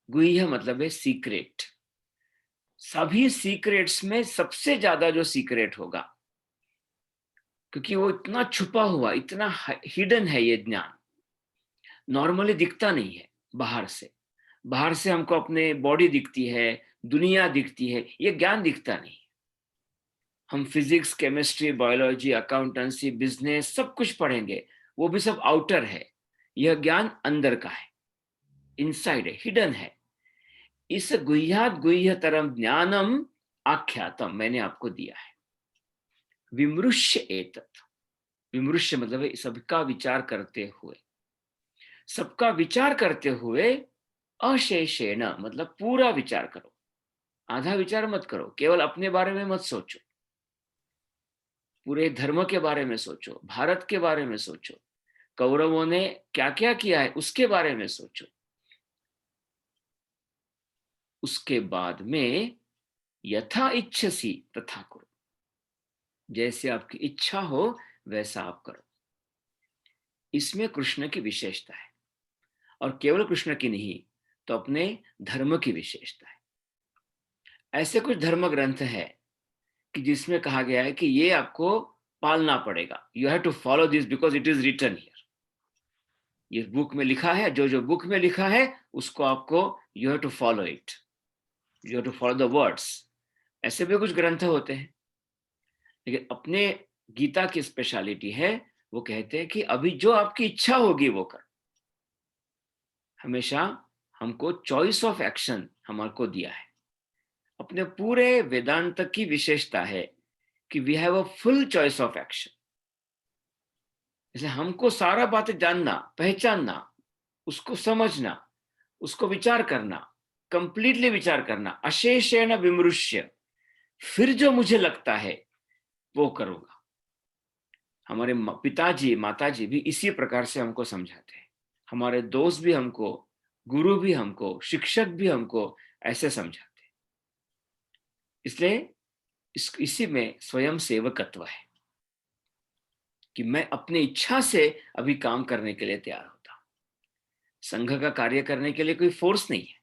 गुह्य मतलब है सीक्रेट, सभी सीक्रेट्स में सबसे ज्यादा जो सीक्रेट होगा, क्योंकि वो इतना छुपा हुआ, इतना हिडन है ये ज्ञान, नॉर्मली दिखता नहीं है बाहर से। बाहर से हमको अपने बॉडी दिखती है, दुनिया दिखती है, ये ज्ञान दिखता नहीं। हम physics, chemistry, biology, accountancy, business सब कुछ पढ़ेंगे, वो भी सब आउटर है। यह ज्ञान अंदर का है, इनसाइड है, हिडन है। इस गुह्यात गुह्यतरम ज्ञानम आख्यातम मैंने आपको दिया है। विमृश्य एतत्, विमृश्य मतलब है सबका विचार करते हुए, सबका विचार करते हुए, अशेषेण मतलब पूरा विचार करो, आधा विचार मत करो, केवल अपने बारे में मत सोचो, पूरे धर्म के बारे में सोचो, भारत के बारे में सोचो, कौरवों ने क्या क्या किया है उसके बारे में सोचो। उसके बाद में यथा इच्छसी तथा करो, जैसे आपकी इच्छा हो वैसा आप करो। इसमें कृष्ण की विशेषता है, और केवल कृष्ण की नहीं, तो अपने धर्म की विशेषता है। ऐसे कुछ धर्म ग्रंथ है कि जिसमें कहा गया है कि ये आपको पालना पड़ेगा, you have to follow this because it is written here. ये बुक में लिखा है, जो जो बुक में लिखा है उसको आपको you have to follow it, you have to follow the words. ऐसे भी कुछ ग्रंथ होते हैं, लेकिन अपने गीता की स्पेशलिटी है, वो कहते हैं कि अभी जो आपकी इच्छा होगी वो कर। हमेशा हमको चॉइस ऑफ एक्शन हमारे दिया है। अपने पूरे वेदांत की विशेषता है कि we have a full choice of action. इसलिए हमको सारा बातें जानना, पहचानना, उसको समझना, उसको विचार करना, कंप्लीटली विचार करना, अशेषेण विमृश्य, फिर जो मुझे लगता है वो करूंगा। हमारे पिताजी माताजी भी इसी प्रकार से हमको समझाते हैं, हमारे दोस्त भी हमको, गुरु भी हमको, शिक्षक भी हमको ऐसे समझाते हैं। इसलिए इसी में स्वयं सेवकत्व है कि मैं अपनी इच्छा से अभी काम करने के लिए तैयार होता हूं। संघ का कार्य करने के लिए कोई फोर्स नहीं है।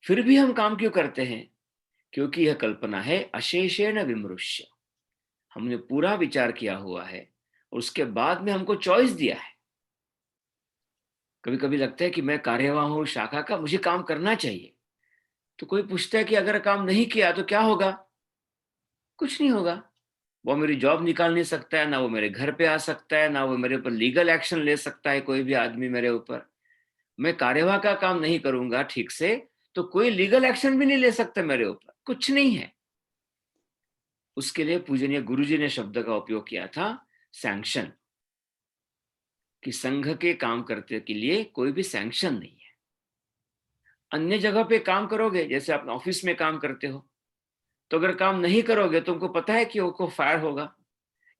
फिर भी हम काम क्यों करते हैं? क्योंकि यह कल्पना है अशेषेण विमृश्य, हमने पूरा विचार किया हुआ है और उसके बाद में हमको चॉइस दिया है। कभी कभी लगता है कि मैं कार्यवाह हूं शाखा का, मुझे काम करना चाहिए। तो कोई पूछता है कि अगर काम नहीं किया तो क्या होगा? कुछ नहीं होगा। वो मेरी जॉब निकाल नहीं सकता है, ना वो मेरे घर पे आ सकता है, ना वो मेरे ऊपर लीगल एक्शन ले सकता है कोई भी आदमी मेरे ऊपर। मैं कार्यवाह का काम नहीं करूंगा ठीक से तो कोई लीगल एक्शन भी नहीं ले सकता मेरे ऊपर, कुछ नहीं है। उसके लिए पूजनीय गुरुजी ने शब्द का उपयोग किया था सैंक्शन, कि संघ के काम करते के लिए कोई भी सैंक्शन नहीं है। अन्य जगह पे काम करोगे, जैसे आप ऑफिस में काम करते हो, तो अगर काम नहीं करोगे तो तुमको पता है कि वो फायर होगा,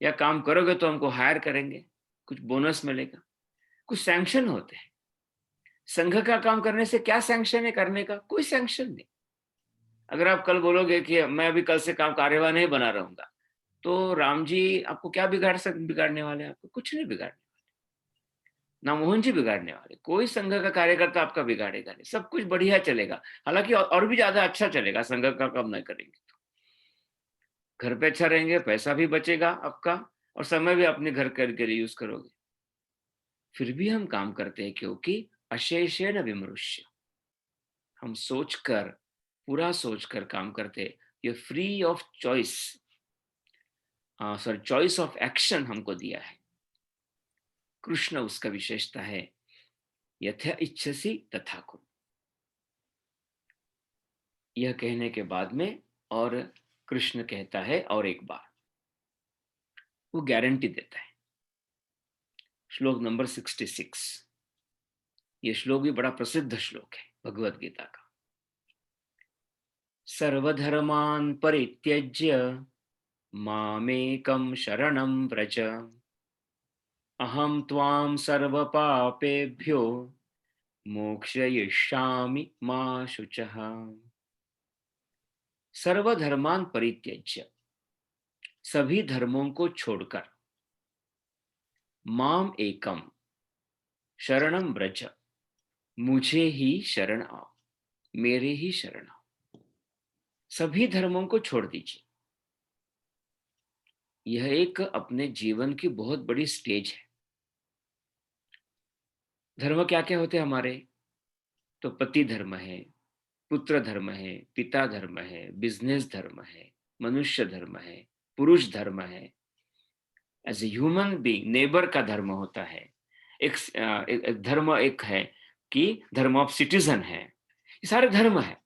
या काम करोगे तो हमको हायर करेंगे, कुछ बोनस मिलेगा, कुछ सैंक्शन होते हैं। संघ का काम करने से क्या सैंक्शन है करने का? कोई सैंक्शन नहीं। अगर आप कल बोलोगे कि मैं अभी कल से काम कार्यवाह नहीं बना रहूंगा, तो राम जी आपको क्या बिगाड़ने वाले? आपको कुछ नहीं बिगाड़ने, ना मोहन जी बिगाड़ने वाले, कोई संघ का कार्यकर्ता आपका बिगाड़ेगा नहीं, सब कुछ बढ़िया चलेगा। हालांकि और भी ज्यादा अच्छा चलेगा संघ का काम नहीं करेंगे तो। घर पे अच्छा रहेंगे, पैसा भी बचेगा आपका, और समय भी अपने घर के लिए यूज करोगे। फिर भी हम काम करते हैं क्योंकि अशेषेण विमृश्य, हम सोचकर, पूरा सोचकर काम करते हैं। ये free of choice, sorry choice of action हमको दिया है कृष्ण। उसका विशेषता है यथा इच्छसी तथा कुरु। यह कहने के बाद में और कृष्ण कहता है और एक बार, वो गारंटी देता है। श्लोक नंबर 66, ये श्लोक भी बड़ा प्रसिद्ध श्लोक है भगवत गीता का। सर्वधर्मान् परित्यज्य मामेकं शरणं व्रज, अहं त्वां सर्वपापेभ्यो मोक्षयिष्यामि मा शुचः। सर्वधर्मान् परित्यज्य, सभी धर्मों को छोड़कर, माम एकम शरणम व्रज, मुझे ही शरण आओ, मेरे ही शरण आओ। सभी धर्मों को छोड़ दीजिए। यह एक अपने जीवन की बहुत बड़ी स्टेज है। धर्म क्या क्या होते हैं हमारे? तो पति धर्म है, पुत्र धर्म है, पिता धर्म है, बिजनेस धर्म है, मनुष्य धर्म है, पुरुष धर्म है। As a human being neighbour का धर्म होता है। एक धर्म एक है कि धर्म ऑफ सिटीजन है। ये सारे धर्म है।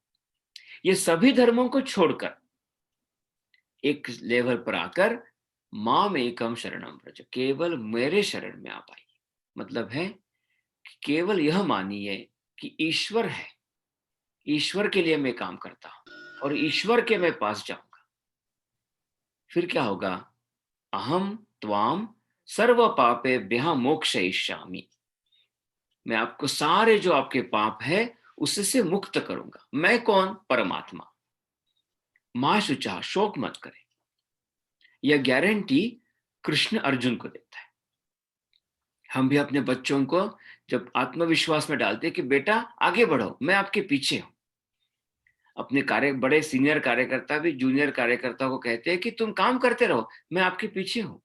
ये सभी धर्मों को छोड़कर एक लेवल पर आकर माम एकम शरणम व्रज, केवल मेरे शरण में आप आइए। मतलब है केवल यह मानिए कि ईश्वर है, ईश्वर के लिए मैं काम करता हूं और ईश्वर के मैं पास जाऊंगा। फिर क्या होगा? अहम त्वाम सर्व पापेभ्यः मोक्षयिष्यामि। मैं आपको सारे जो आपके पाप है उससे मुक्त करूंगा। मैं कौन? परमात्मा। मां शुचा, शोक मत करें। यह गारंटी कृष्ण अर्जुन को देता है। हम भी अपने बच्चों को जब आत्मविश्वास में डालते हैं कि बेटा आगे बढ़ो, मैं आपके पीछे हूं। अपने बड़े सीनियर कार्यकर्ता भी जूनियर कार्यकर्ता को कहते हैं कि तुम काम करते रहो, मैं आपके पीछे हूं,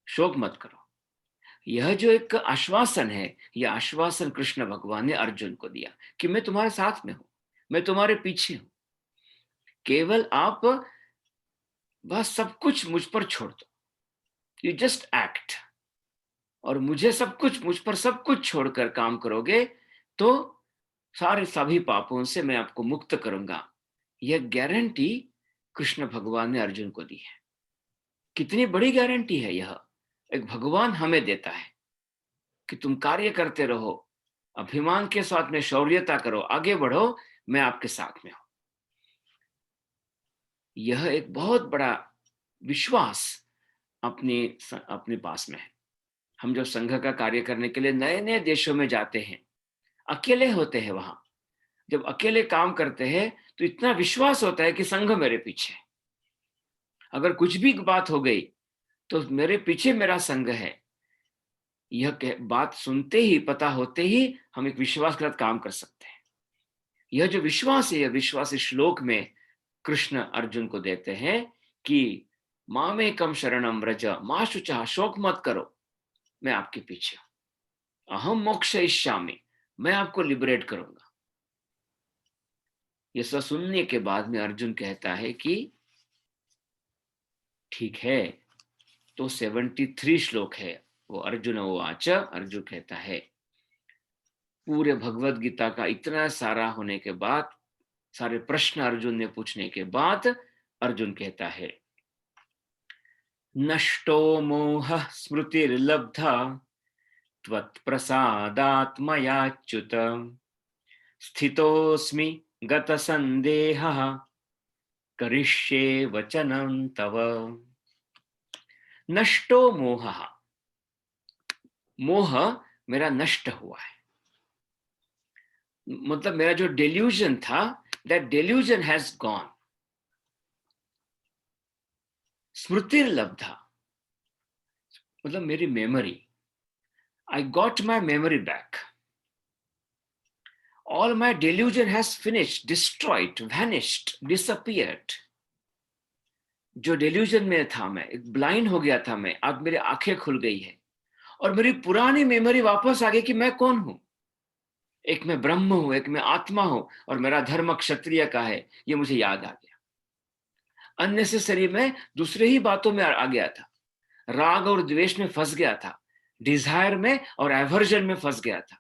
शोक मत करो। यह जो एक आश्वासन है, यह आश्वासन कृष्ण भगवान ने अर्जुन को दिया कि मैं तुम्हारे साथ में हूं, मैं तुम्हारे पीछे हूं। केवल आप बस सब कुछ मुझ पर छोड़ दो, यू जस्ट एक्ट, और मुझ पर सब कुछ छोड़कर काम करोगे तो सारे सभी पापों से मैं आपको मुक्त करूंगा। यह गारंटी कृष्ण भगवान ने अर्जुन को दी है। कितनी बड़ी गारंटी है यह! एक भगवान हमें देता है कि तुम कार्य करते रहो, अभिमान के साथ में शौर्यता करो, आगे बढ़ो, मैं आपके साथ में हूं। यह एक बहुत बड़ा विश्वास अपने पास में है। हम जो संघ का कार्य करने के लिए नए नए देशों में जाते हैं, अकेले होते हैं, वहां जब अकेले काम करते हैं तो इतना विश्वास होता है कि संघ मेरे पीछे है। अगर कुछ भी बात हो गई तो मेरे पीछे मेरा संघ है। यह बात सुनते ही, पता होते ही हम एक विश्वास के साथ काम कर सकते हैं। यह जो विश्वास है, यह विश्वास इस श्लोक में कृष्ण अर्जुन को देते हैं कि मामेकम शरणम व्रज मा शुचः, शोक मत करो, मैं आपके पीछे हूं। अहम मोक्षयिष्यामि, मैं आपको लिबरेट करूंगा। ये सब सुनने के बाद में अर्जुन कहता है कि ठीक है। तो 73 श्लोक है वो। अर्जुन उवाच, अर्जुन कहता है, पूरे भगवत गीता का इतना सारा होने के बाद, सारे प्रश्न अर्जुन ने पूछने के बाद अर्जुन कहता है, नष्टो मोह स्मृतिर्लब्धा त्वत्प्रसादात् मयाच्युत स्थितोऽस्मि गतसन्देहः करिष्ये वचनं तव। नष्टो मोह, मोह मेरा नष्ट हुआ है। मतलब मेरा जो डेल्यूजन था, दैट डेल्यूजन हैज गॉन। स्मृतिर्लब्धा मतलब मेरी memory, I got my memory back. All my delusion has finished, destroyed, vanished, disappeared. जो डेल्यूजन में था मैं, एक ब्लाइंड हो गया था मैं, अब मेरी आंखें खुल गई है और मेरी पुरानी मेमोरी वापस आ गई कि मैं कौन हूं। एक मैं ब्रह्म हूं, एक मैं आत्मा हूं, और मेरा धर्म क्षत्रिय का है, ये मुझे याद आ गया। अननेसेसरी में दूसरे ही बातों में आ गया था, राग और द्वेष में फंस गया था, डिजायर में और एवर्जन में फंस गया था,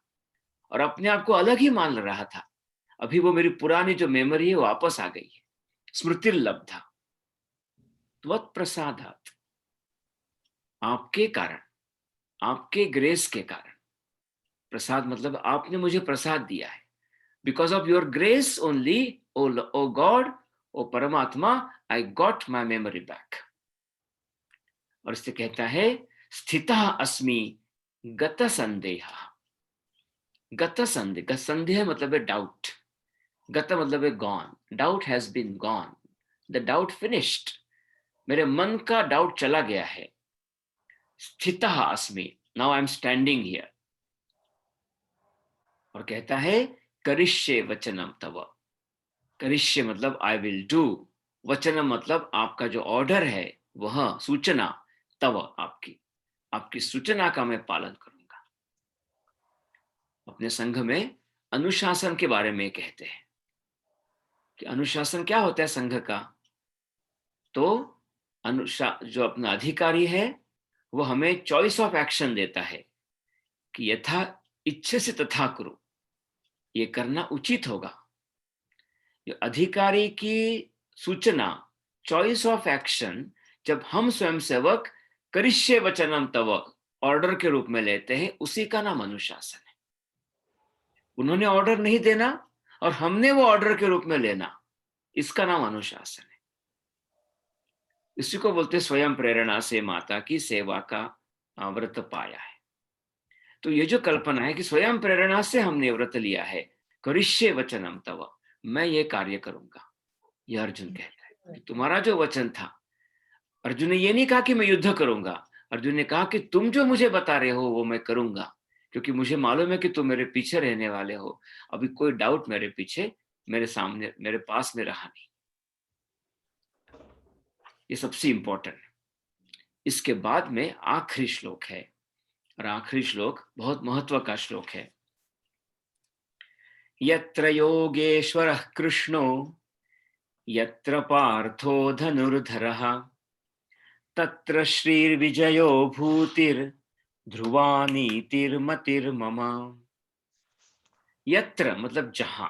और अपने आप को अलग ही मान रहा था। अभी वो मेरी पुरानी जो मेमोरी है वापस आ गई है। स्मृतिर्लब्धा त्वत्प्रसादात्, आपके कारण, आपके ग्रेस के कारण। प्रसाद मतलब आपने मुझे प्रसाद दिया है। Because of your grace only, oh God, oh परमात्मा, I got my memory back. और इससे कहता है, स्थितः अस्मि गत संदेह। गत संदेह, संदेह मतलब है डाउट, गत मतलब है gone, doubt has been gone, the doubt finished. मेरे मन का डाउट चला गया है। स्थितः अस्मि, now I am standing here. और कहता है, करिष्ये वचनम तव, करिष्ये मतलब आई विल डू, वचनम मतलब आपका जो ऑर्डर है वह, सूचना, तव आपकी सूचना का मैं पालन करूंगा। अपने संघ में अनुशासन के बारे में कहते हैं कि अनुशासन क्या होता है संघ का। तो जो अपना अधिकारी है वो हमें चॉइस ऑफ एक्शन देता है कि यथा इच्छे से तथा करो, ये करना उचित होगा। ये अधिकारी की सूचना, चॉइस ऑफ एक्शन, जब हम स्वयं सेवक करिष्ये वचनम तव ऑर्डर के रूप में लेते हैं, उसी का नाम अनुशासन है। उन्होंने ऑर्डर नहीं देना और हमने वो ऑर्डर के रूप में लेना, इसका नाम अनुशासन है। इसी को बोलते स्वयं प्रेरणा से माता की सेवा का व्रत पाया है। तो ये जो कल्पना है कि स्वयं प्रेरणा से हमने व्रत लिया है, करिष्ये वचनम तव, मैं ये कार्य करूंगा, ये अर्जुन कहता है कि तुम्हारा जो वचन था, अर्जुन ने ये नहीं कहा कि मैं युद्ध करूंगा, अर्जुन ने कहा कि तुम जो मुझे बता रहे हो वो मैं करूंगा, क्योंकि मुझे मालूम है कि तुम मेरे पीछे रहने वाले हो। अभी कोई डाउट मेरे पीछे, मेरे सामने, मेरे पास में रहा नहीं। ये सबसे इंपॉर्टेंट है। इसके बाद में आखिरी श्लोक है, और आखिरी श्लोक बहुत महत्व का श्लोक है। यत्र योगेश्वरः कृष्णो यत्र पार्थो धनुर्धरः तत्र श्रीर्विजयो भूतिर्ध्रुवा नीतिर्मतिर्मम। यत्र मतलब जहां,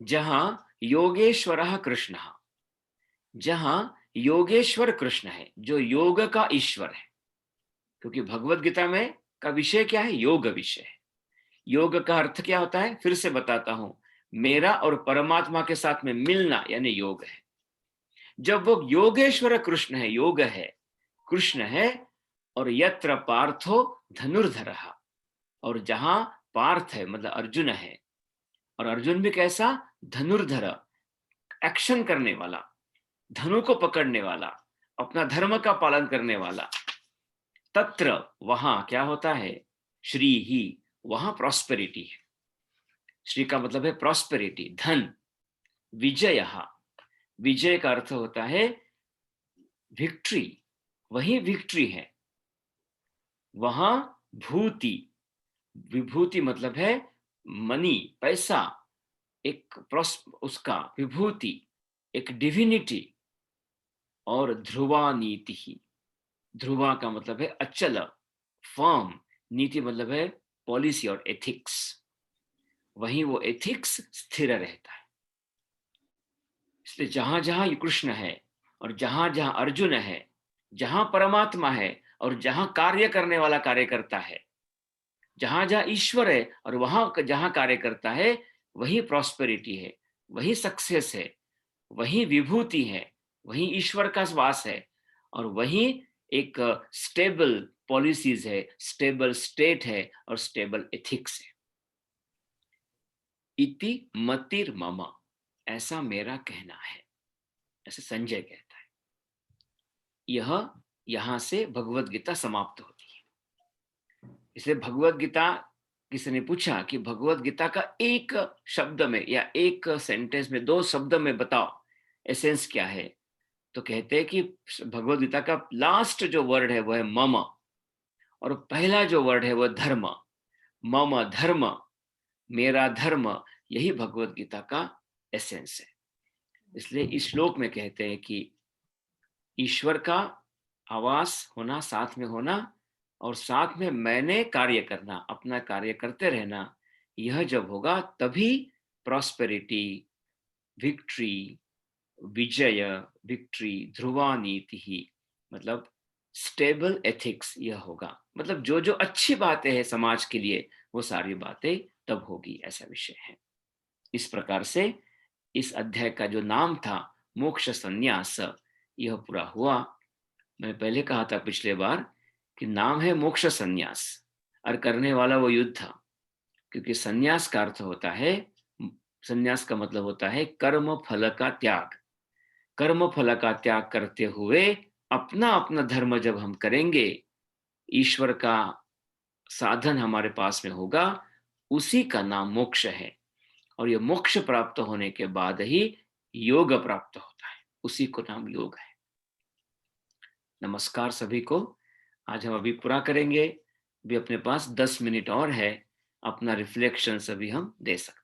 जहां योगेश्वरः कृष्णः, जहां योगेश्वर कृष्ण है, जो योग का ईश्वर है। क्योंकि भगवत गीता में का विषय क्या है? योग विषय है। योग का अर्थ क्या होता है? फिर से बताता हूं, मेरा और परमात्मा के साथ में मिलना यानी योग है। जब वो योगेश्वर कृष्ण है, योग है, कृष्ण है, और यत्र पार्थो धनुर्धरः, और जहां पार्थ है मतलब अर्जुन है, और अर्जुन भी कैसा? धनुर्धर, एक्शन करने वाला, धनु को पकड़ने वाला, अपना धर्म का पालन करने वाला। तत्र वहां क्या होता है? श्री ही, वहां प्रॉस्पेरिटी है। श्री का मतलब है प्रॉस्पेरिटी, धन। विजय, विजय का अर्थ होता है विक्ट्री, वही विक्ट्री है। वहां भूति, विभूति मतलब है मनी, पैसा, एक उसका विभूति, एक डिविनिटी। और ध्रुवा नीति ही, ध्रुवा का मतलब है अचल, फर्म, नीति मतलब है पॉलिसी और एथिक्स, वहीं वो एथिक्स स्थिर रहता है। इसलिए जहां जहां ये कृष्ण है और जहां जहां अर्जुन है, जहां परमात्मा है और जहां कार्य करने वाला कार्य करता है, जहां जहां ईश्वर है और वहां जहां कार्य करता है, वही प्रॉस्पेरिटी है, वही सक्सेस है, वही विभूति है, वही ईश्वर का वास है, और वही एक स्टेबल पॉलिसीज है, स्टेबल स्टेट है और स्टेबल एथिक्स है। इति मतिर मम, ऐसा मेरा कहना है, ऐसे संजय कहता है। यह यहां से भगवत गीता समाप्त होती है। इसलिए भगवत गीता, किसी ने पूछा कि भगवत गीता का एक शब्द में या एक सेंटेंस में, दो शब्द में बताओ एसेंस क्या है, तो कहते हैं कि भगवत गीता का लास्ट जो वर्ड है वह है मम, और पहला जो वर्ड है वह धर्म। मम धर्म, मेरा धर्म, यही भगवत गीता का एसेंस है। इसलिए इस श्लोक में कहते हैं कि ईश्वर का आवास होना, साथ में होना, और साथ में मैंने कार्य करना, अपना कार्य करते रहना, यह जब होगा तभी प्रॉस्पेरिटी, विक्ट्री, विजय, विक्ट्री, ध्रुवा नीति ही, मतलब स्टेबल एथिक्स, यह होगा। मतलब जो जो अच्छी बातें हैं समाज के लिए, वो सारी बातें तब होगी, ऐसा विषय है। इस प्रकार से इस अध्याय का जो नाम था मोक्ष संन्यास, यह पूरा हुआ। मैंने पहले कहा था पिछले बार कि नाम है मोक्ष संन्यास, और करने वाला वो युद्ध था, क्योंकि संन्यास का अर्थ होता है, संन्यास का मतलब होता है कर्म फल का त्याग। कर्म फल का त्याग करते हुए अपना अपना धर्म जब हम करेंगे, ईश्वर का साधन हमारे पास में होगा, उसी का नाम मोक्ष है। और ये मोक्ष प्राप्त होने के बाद ही योग प्राप्त होता है, उसी को नाम योग है। नमस्कार सभी को। आज हम अभी पूरा करेंगे, भी अपने पास 10 मिनट और है, अपना रिफ्लेक्शन सभी हम दे सकते हैं।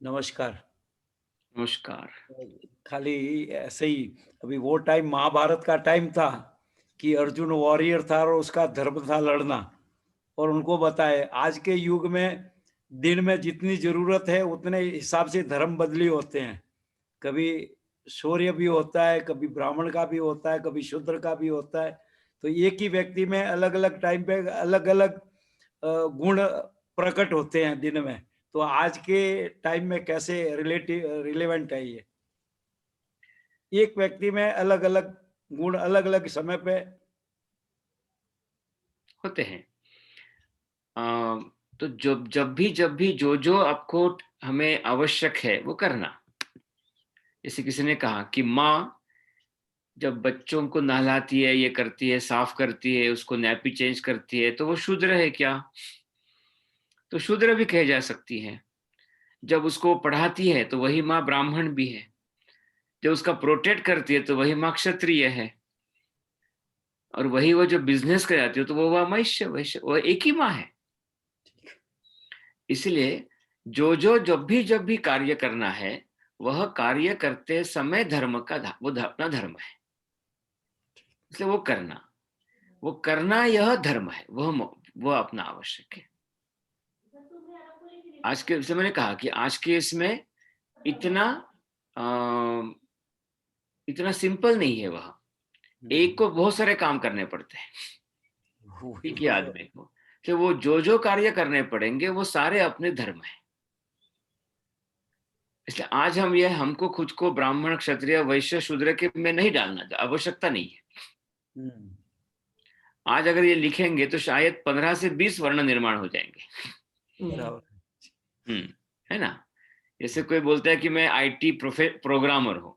नमस्कार। नमस्कार। खाली ऐसे ही, अभी वो टाइम महाभारत का टाइम था कि अर्जुन वॉरियर था और उसका धर्म था लड़ना, और उनको बताए आज के युग में दिन में जितनी जरूरत है उतने हिसाब से धर्म बदली होते हैं। कभी शौर्य भी होता है, कभी ब्राह्मण का भी होता है, कभी शूद्र का भी होता है। तो एक ही व्यक्ति में अलग अलग टाइम पे अलग अलग गुण प्रकट होते हैं दिन में। तो आज के टाइम में कैसे रिलेवेंट है ये? एक व्यक्ति में अलग अलग गुण अलग अलग समय पे होते हैं। तो जब भी जो आपको हमें आवश्यक है वो करना। जैसे किसी ने कहा कि माँ जब बच्चों को नहलाती है, ये करती है, साफ करती है, उसको नैपी चेंज करती है, तो वो शूद्र है क्या? तो शूद्र भी कहे जा सकती है। जब उसको पढ़ाती है तो वही माँ ब्राह्मण भी है। जब उसका प्रोटेक्ट करती है तो वही माँ क्षत्रिय है। और वही वो जो बिजनेस कर जाती है तो वो वैश्य, वो एक ही माँ है। इसलिए जब भी कार्य करना है, वह कार्य करते समय धर्म का वो अपना धर्म है। इसलिए वो करना यह धर्म है, वह अपना आवश्यक है। आज के जैसे मैंने कहा कि आज के इसमें इतना सिंपल नहीं है। वह एक को बहुत सारे काम करने पड़ते हैं एक ही आदमी को। तो वो जो कार्य करने पड़ेंगे वो सारे अपने धर्म है। इसलिए आज हमको खुद को ब्राह्मण, क्षत्रिय, वैश्य, शूद्र के में नहीं डालना, आवश्यकता नहीं है। आज अगर ये लिखेंगे तो शायद 15 से 20 वर्ण निर्माण हो जाएंगे। है ना? जैसे कोई बोलता है कि मैं आईटी प्रोग्रामर हूं,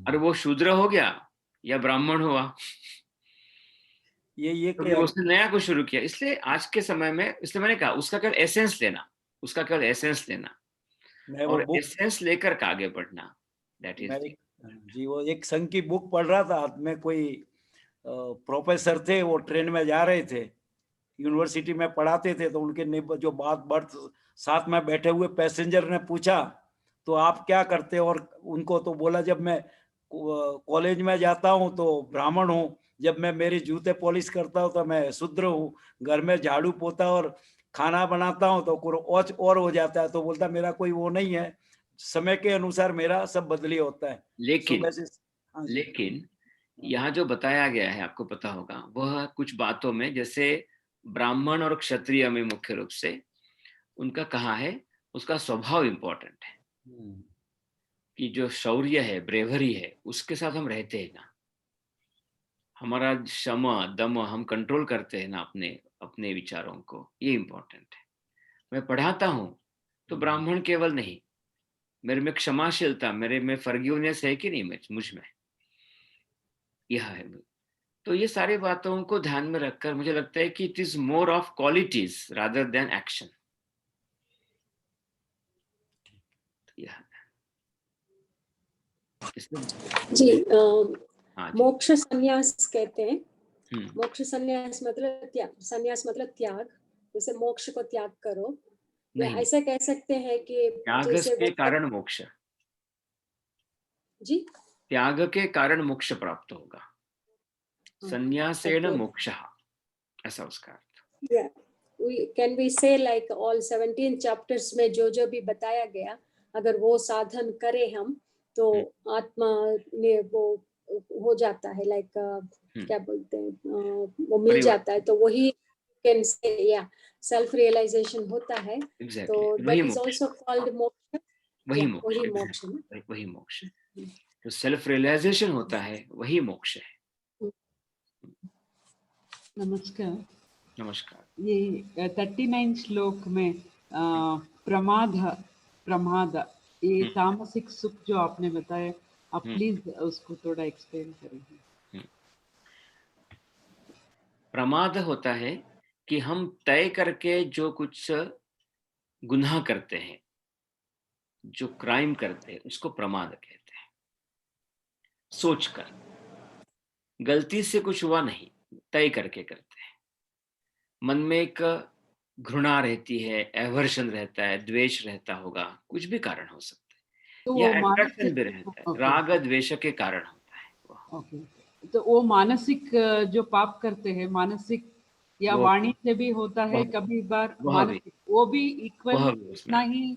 और वो शूद्र हो गया या ब्राह्मण हुआ, ये तो उसने नया कुछ शुरू किया। इसलिए आज के समय में, इसलिए मैंने कहा उसका केवल एसेंस लेना, और एसेंस लेकर के आगे बढ़ना। दैट इज जी। वो एक संघ की बुक पढ़ रहा था, में कोई प्रोफेसर थे, वो ट्रेन में जा रहे थे, यूनिवर्सिटी में पढ़ाते थे। तो उनके जो बर्थ साथ में बैठे हुए पैसेंजर ने पूछा तो आप क्या करते हो? और उनको तो बोला जब मैं कॉलेज में जाता हूँ तो ब्राह्मण हूँ, जब मैं मेरी जूते पॉलिश करता हूँ तो मैं शूद्र हूँ, घर में झाड़ू पोता और खाना बनाता हूँ तो और हो जाता है। तो बोलता मेरा कोई वो नहीं है, समय के अनुसार मेरा सब बदली होता है। लेकिन यहाँ जो बताया गया है, आपको पता होगा, वह कुछ बातों में, जैसे ब्राह्मण और क्षत्रिय में मुख्य रूप से उनका कहा है, उसका स्वभाव इंपॉर्टेंट है। कि जो शौर्य है, ब्रेवरी है, उसके साथ हम रहते हैं ना, हमारा क्षमा दम हम कंट्रोल करते हैं ना अपने विचारों को, ये इंपॉर्टेंट है। मैं पढ़ाता हूं तो ब्राह्मण केवल नहीं, मेरे में क्षमाशीलता, मेरे में फॉरगिवनेस है कि नहीं मुझ में, यह है। तो ये सारी बातों को ध्यान में रखकर मुझे लगता है कि it is more of qualities rather than action. जी। मोक्ष संन्यास कहते हैं। मोक्ष संन्यास मतलब त्याग। जैसे मोक्ष को त्याग करो, या ऐसा कह सकते हैं कि त्याग के कारण मोक्ष। जी, त्याग के कारण मोक्ष प्राप्त होगा। संन्यासेन मोक्षः, ऐसा उसका अर्थ। कैन वी से लाइक ऑल 17 चैप्टर्स में जो भी बताया गया, अगर वो साधन करें हम तो आत्मा ने वो हो जाता है, लाइक क्या बोलते हैं, वो मिल जाता है। तो वही कैन से या सेल्फ रियलाइजेशन होता है। तो दैट इज आल्सो कॉल्ड मोक्ष। वही मोक्ष जो सेल्फ रियलाइजेशन होता है, वही मोक्ष है। नमस्कार। नमस्कार। ये 39 श्लोक में प्रमाद ये तामसिक सुख जो आपने बताया, आप प्लीज उसको थोड़ा एक्सप्लेन करेंगे। प्रमाद होता है कि हम तय करके जो कुछ गुनाह करते हैं, जो क्राइम करते हैं, उसको प्रमाद कहते हैं। सोचकर, गलती से कुछ हुआ नहीं, तय करके करते हैं। मन में एक घृणा रहती है, एवर्शन रहता है, द्वेष रहता होगा, कुछ भी कारण हो सकता है, तो या वो अट्रैक्शन भी मानसिक, रहता है, ओके राग द्वेष के कारण होता है वो। ओके, तो वो मानसिक जो पाप करते हैं, मानसिक या वो वाणी से भी होता है, वह कभी बार वह भी मानसिक, वो भी इक्वल वह भी उसमें उतना आता है। ही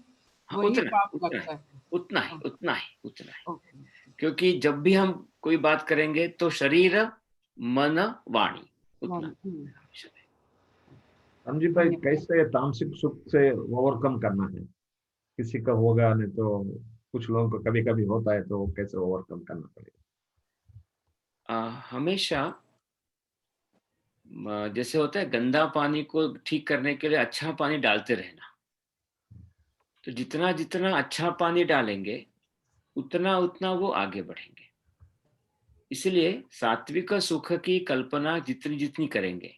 हाँ, वही उतना पाप उतना ही लगता है। उतना ही उतना ही उतना ही ओके क्योंकि जब भी हम कोई बात करेंगे तो शरीर, मन, वाणी, उतना हमेशा है। हम जी भाई, कैसे तामसिक सुख से ओवरकम करना है? किसी का होगा नहीं तो कुछ लोगों को कभी कभी होता है, तो कैसे ओवरकम करना पड़ेगा? हमेशा जैसे होता है, गंदा पानी को ठीक करने के लिए अच्छा पानी डालते रहना। तो जितना जितना अच्छा पानी डालेंगे, उतना उतना वो आगे बढ़ेंगे। इसलिए सात्विक सुख की कल्पना जितनी जितनी करेंगे,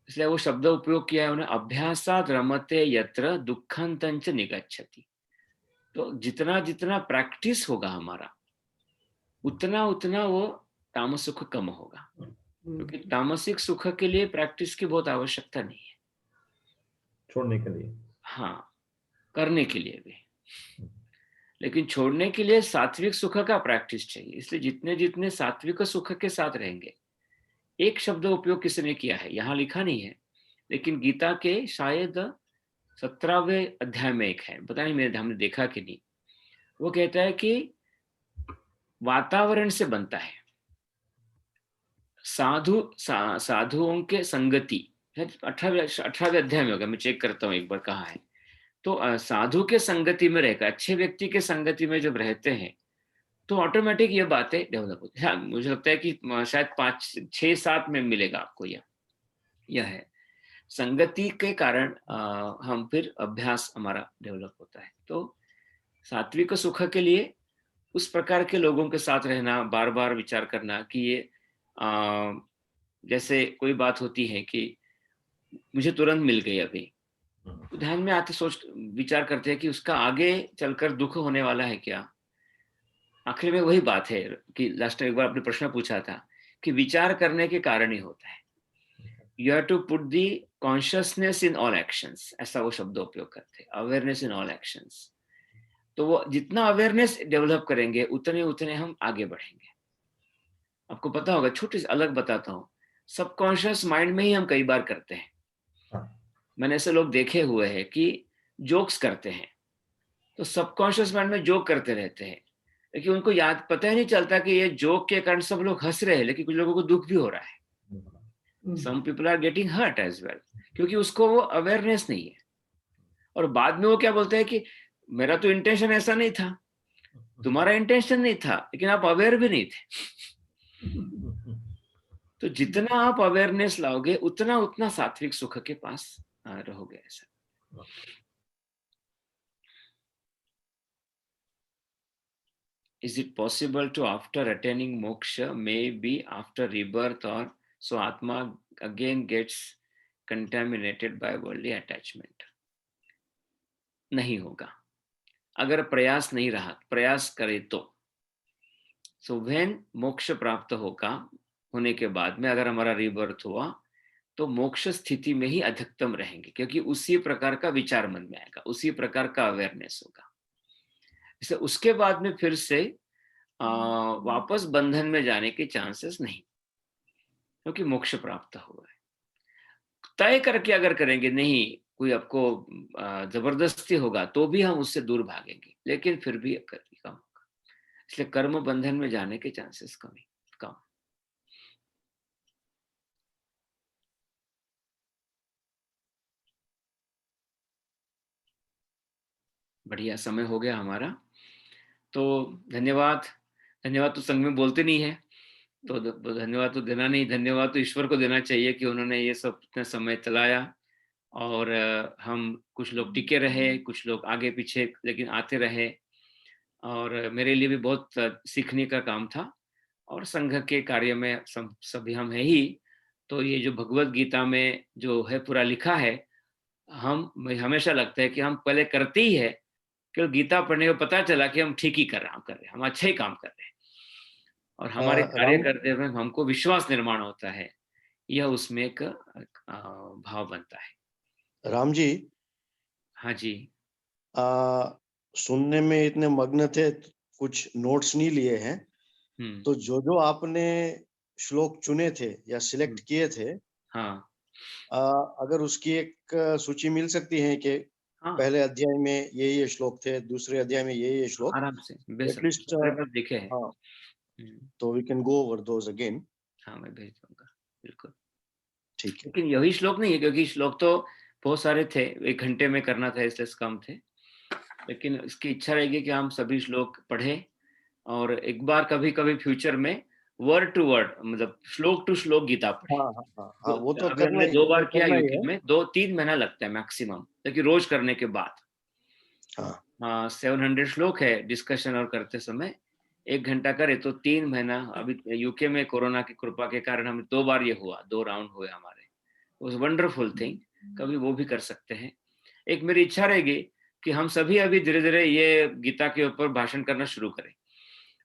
इसलिए वो शब्द उपयोग किया है उन्हें, अभ्यासाद रमते यत्र दुःखंतंच निगच्छति। तो जितना जितना प्रैक्टिस होगा हमारा, उतना उतना वो तामस सुख कम होगा। क्योंकि तामसिक सुख के लिए प्रैक्टिस की बहुत आवश्यकता नहीं है, छोड़ने के लिए। हाँ, करने के लिए भी। लेकिन छोड़ने के लिए सात्विक सुख का प्रैक्टिस चाहिए। इसलिए जितने जितने सात्विक सुख के साथ रहेंगे, एक शब्द उपयोग किसी ने किया है, यहाँ लिखा नहीं है, लेकिन गीता के शायद 17वें अध्याय में एक है, पता नहीं मेरे हमने देखा कि नहीं। वो कहता है कि वातावरण से बनता है, साधुओं के संगति, 18वें अध्याय में होगा, मैं चेक करता हूँ एक बार कहाँ है। तो साधु के संगति में रहकर, अच्छे व्यक्ति के संगति में जब रहते हैं, तो ऑटोमेटिक ये बातें डेवलप होती है। हाँ, मुझे लगता है कि शायद 5, 6, 7 में मिलेगा आपको यह है। संगति के कारण हम फिर अभ्यास हमारा डेवलप होता है। तो सात्विक सुख के लिए उस प्रकार के लोगों के साथ रहना, बार बार विचार करना कि ये जैसे कोई बात होती है कि मुझे तुरंत मिल गई अभी, तो ध्यान में आते सोच विचार करते हैं कि उसका आगे चलकर दुख होने वाला है क्या। आखिर में वही बात है कि लास्ट टाइम एक बार आपने प्रश्न पूछा था कि विचार करने के कारण ही होता है। You have to put the consciousness in all actions, ऐसा वो शब्द उपयोग करते हैं, अवेयरनेस इन ऑल एक्शंस। तो वो जितना अवेयरनेस डेवलप करेंगे, उतने उतने हम आगे बढ़ेंगे। आपको पता होगा, छोटी सी अलग बताता हूँ, सबकॉन्शियस माइंड में ही हम कई बार करते हैं। मैंने ऐसे लोग देखे हुए हैं कि जोक्स करते हैं, तो सबकॉन्शियस माइंड में जोक करते रहते हैं, लेकिन उनको याद पता ही नहीं चलता कि ये जोक के कारण सब लोग हंस रहे हैं, लेकिन कुछ लोगों को दुख भी हो रहा है। Some people are getting hurt as well, क्योंकि उसको वो अवेयरनेस नहीं है। और बाद में वो क्या बोलते हैं कि मेरा तो इंटेंशन ऐसा नहीं था, तुम्हारा इंटेंशन नहीं था, लेकिन आप अवेयर भी नहीं थे। तो जितना आप अवेयरनेस लाओगे, उतना उतना सात्विक सुख के पास रहोगे। ऐसा is it possible to after attaining moksha, maybe after rebirth, or so atma again gets contaminated by worldly attachment? नहीं होगा, अगर प्रयास नहीं रहा, प्रयास करे तो। सो व्हेन मोक्ष प्राप्त होने के बाद में अगर हमारा रीबर्थ हुआ, तो मोक्ष स्थिति में ही अधिकतम रहेंगे, क्योंकि उसी प्रकार का विचार मन में आएगा, उसी प्रकार का अवेयरनेस होगा। इसलिए उसके बाद में फिर से वापस बंधन में जाने के चांसेस नहीं, क्योंकि मोक्ष प्राप्त हुआ है। तय करके अगर करेंगे, नहीं कोई आपको जबरदस्ती होगा, तो भी हम उससे दूर भागेंगे, लेकिन फिर भी कम होगा। इसलिए कर्म बंधन में जाने के चांसेस कम। बढ़िया, समय हो गया हमारा, तो धन्यवाद। तो संग में बोलते नहीं है, तो धन्यवाद तो देना नहीं, धन्यवाद तो ईश्वर को देना चाहिए कि उन्होंने ये सब इतना समय चलाया और हम कुछ लोग टिके रहे, कुछ लोग आगे पीछे लेकिन आते रहे और मेरे लिए भी बहुत सीखने का काम था। और संघ के कार्य में सभी हम है ही, तो ये जो भगवत गीता में जो है पूरा लिखा है, मैं हमेशा लगता है कि हम पहले करते ही है, केवल गीता पढ़ने को पता चला कि हम ठीक ही कर रहे हैं, हम अच्छा ही काम कर रहे हैं और हमारे कार्य करते हुए हमको विश्वास निर्माण होता है, यह उसमें एक भाव बनता है। राम जी, हाँ जी, सुनने में इतने मग्न थे, कुछ नोट्स नहीं लिए हैं, तो जो आपने श्लोक चुने थे या सिलेक्ट किए थे, हाँ, अगर उसकी एक सूची मिल सकती है कि हाँ, पहले अध्याय में ये श्लोक थे, दूसरे अध्याय में ये श्लोक, आराम से एटलीस्ट देखे हैं। हाँ, तो we can go over those again. हाँ, मैं भेज दूंगा, बिल्कुल ठीक है। लेकिन यही श्लोक नहीं है, क्योंकि श्लोक तो बहुत सारे थे, 1 घंटे में करना था इसलिए कम थे, लेकिन इसकी इच्छा रहेगी कि हम सभी श्लोक पढ़े और एक बार कभी कभी फ्यूचर में वर्ड टू वर्ड, मतलब श्लोक टू श्लोक गीता पढ़े। हाँ, वो तो अभी हमने 2 बार किया यूके में, 2-3 महीना लगता है मैक्सिमम, लेकिन रोज करने के बाद। हाँ, 700 श्लोक है, डिस्कशन और करते समय 1 घंटा करे तो 3 महीना। अभी यूके में कोरोना की कृपा के कारण हमें 2 बार ये हुआ, 2 राउंड हुए हमारे, वाज वंडरफुल थिंग। कभी वो भी कर सकते हैं। एक मेरी इच्छा रहेगी कि हम सभी अभी धीरे धीरे ये गीता के ऊपर भाषण करना शुरू करें,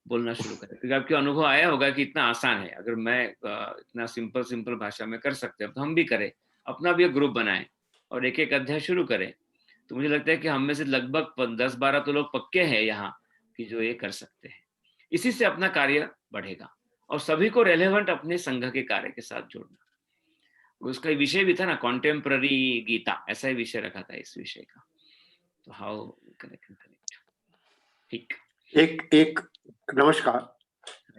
बोलना शुरू करें, क्योंकि आपको अनुभव आया होगा कि इतना आसान है। अगर मैं इतना सिंपल भाषा में कर सकते हैं तो हम भी करें, अपना भी एक ग्रुप बनाएं और एक एक अध्याय शुरू करें। तो मुझे लगता है कि हम में से लगभग 10-12 तो लोग पक्के हैं यहाँ कि जो ये कर सकते हैं। इसी से अपना कार्य बढ़ेगा और सभी को रेलेवेंट अपने संघ के कार्य के साथ जोड़ना। उसका विषय भी था ना, कॉन्टेम्पररी गीता, ऐसा ही विषय रखा था इस विषय का। तो हाउ कनेक्ट। ठीक, एक नमस्कार।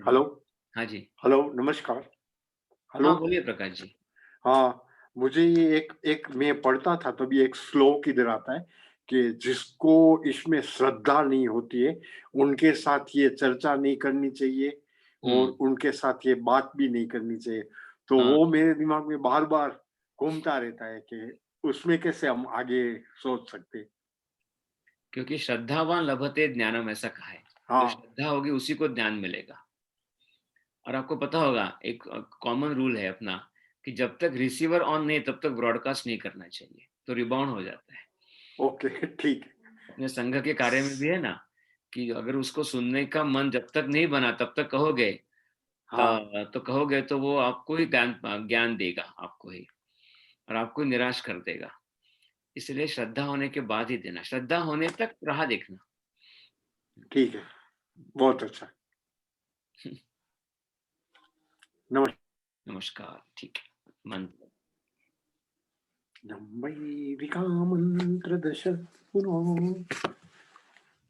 हेलो। हाँ जी, हेलो, नमस्कार। हेलो, हाँ बोलिए प्रकाश जी। हाँ, मुझे ये एक मैं पढ़ता था तभी एक श्लोक इधर आता है कि जिसको इसमें श्रद्धा नहीं होती है उनके साथ ये चर्चा नहीं करनी चाहिए और उनके साथ ये बात भी नहीं करनी चाहिए। तो वो मेरे दिमाग में बार बार घूमता रहता है कि उसमें कैसे हम आगे सोच सकते। क्योंकि श्रद्धावान लभते ज्ञानम, ऐसा कहा है। हाँ। जो श्रद्धा होगी उसी को ज्ञान मिलेगा। और आपको पता होगा एक कॉमन रूल है अपना कि जब तक रिसीवर ऑन नहीं तब तक ब्रॉडकास्ट नहीं करना चाहिए, तो रिबाउंड हो जाता है। ओके, ठीक है। अपने संघ के कार्य में भी है ना कि अगर उसको सुनने का मन जब तक नहीं बना तब तक कहोगे, तो कहोगे तो वो आपको ही ज्ञान देगा, आपको ही, और आपको निराश कर देगा। इसलिए श्रद्धा होने के बाद ही देना, श्रद्धा होने तक राह देखना। ठीक है, बहुत अच्छा। नमस्कार। ठीक है, मंत्र मंत्र दश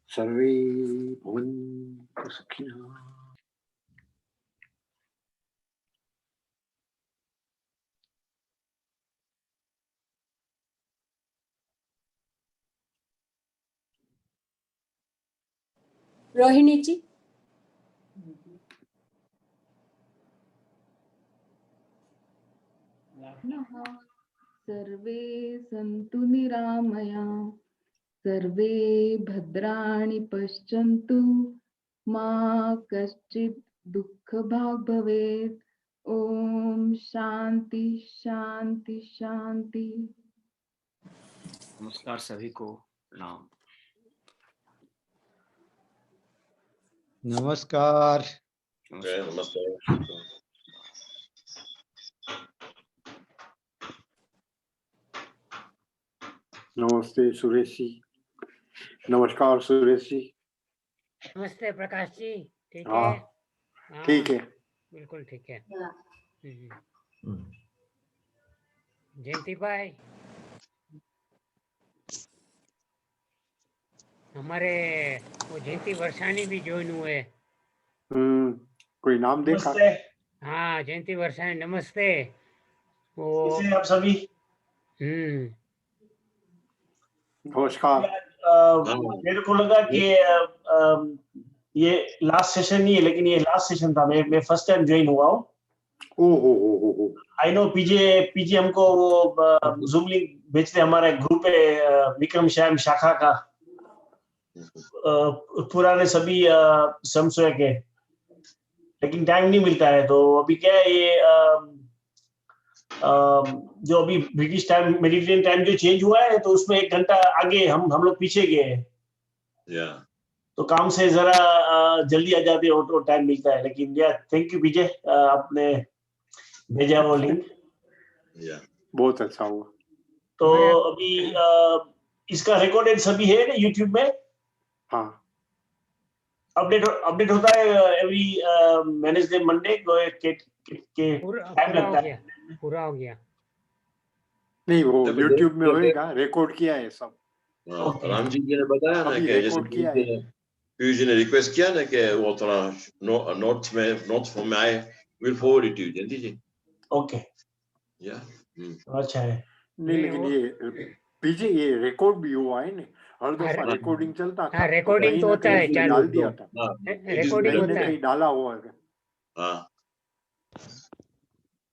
सर्वे भवन्तु सुखिनः। रोहिणी जी। सर्वे सन्तु निरामया, सर्वे भद्राणि पश्यन्तु, मा कश्चित् दुःखभाग् भवेत्। ओम शांति शांति शांति। नमस्कार सभी को, प्रणाम। नमस्कार। नमस्कार। नमस्ते सुरेश जी। नमस्कार सुरेश जी। नमस्ते प्रकाश जी। ठीक हाँ, है? ठीक है, बिल्कुल ठीक है। जयंती भाई, हमारे वो जयंती वर्षानी भी ज्वाइन हुए। कोई नाम देखा? हाँ, जयंती वर्षानी, नमस्ते। वो आप सभी। नमस्कार। मेरे को लगा कि ये लास्ट सेशन नहीं है, लेकिन ये लास्ट सेशन था। मैं फर्स्ट टाइम ज्वाइन हुआ हूँ। आई नो पीजे हमको वो जूम लिंक भेजते, हमारा एक ग्रुप है विक्रम श्याम शाखा का, पुराने सभी समस्या के, लेकिन टाइम नहीं मिलता है। तो अभी क्या है, ये जो अभी ब्रिटिश टाइम मेडिटेरियन टाइम जो चेंज हुआ है, तो उसमें 1 घंटा आगे हम लोग पीछे गए हैं। तो काम से जरा जल्दी आ जाते हैं, तो टाइम मिलता है। लेकिन थैंक यू विजय, आपने भेजा वो लिंक, बहुत अच्छा हुआ। तो अभी इसका रिकॉर्डेड सभी है ना यूट्यूब में? हाँ, अपडेट होता है एवरी वेडनेसडे मंडे के टाइम लगता है। पूरा हो गया नहीं, वो यूट्यूब में होएगा, रिकॉर्ड किया है सब। राम जी ने बताया ना कि जैसे पीयूष जी ने रिक्वेस्ट किया ना कि वो थोड़ा नोट्स फॉर्म में आए, will forward it to you Jayanti ji. Okay, अच्छा है। नहीं, लेकिन ये पीछे ये रिकॉर्ड भी हुआ है ना, हर दफा रिकॉर्डिंग चलता था। रिकॉर्डिंग तो होता है, डाल दिया था, रिकॉर्डिंग होता है, कहीं डाला हुआ है। हाँ,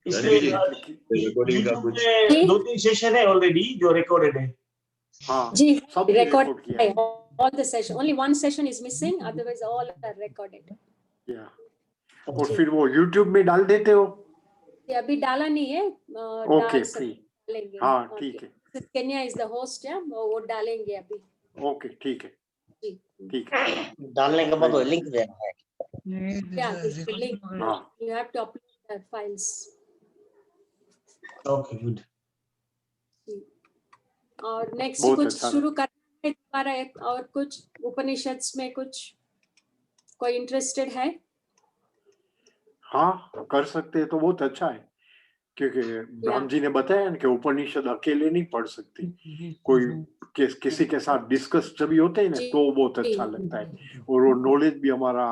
इसलिए यूट्यूब में 2-3 सेशन है ऑलरेडी जो रिकॉर्डेड है। हाँ जी, सब रिकॉर्ड किया है, all the session, only one session is missing, otherwise all are recorded. और फिर वो यूट्यूब में डाल देते हो? अभी डाला नहीं है, ओके, डालेंगे। हाँ, ठीक है। केन्या इज द होस्ट है, वो डालेंगे अभी। ओके, ठीक है, ठीक है। डालने के बाद लिंक देना है। Yeah, link. You have to upload the files. Okay, good. और नेक्स्ट कुछ शुरू करना है दोबारा, और कुछ उपनिषद में कुछ कोई इंटरेस्टेड है? हाँ, कर सकते हैं तो बहुत अच्छा है, क्योंकि राम जी ने बताया कि उपनिषद अकेले नहीं पढ़ सकते, कोई किसी के साथ डिस्कस जब होते हैं ना, तो बहुत अच्छा लगता है, और वो नॉलेज भी हमारा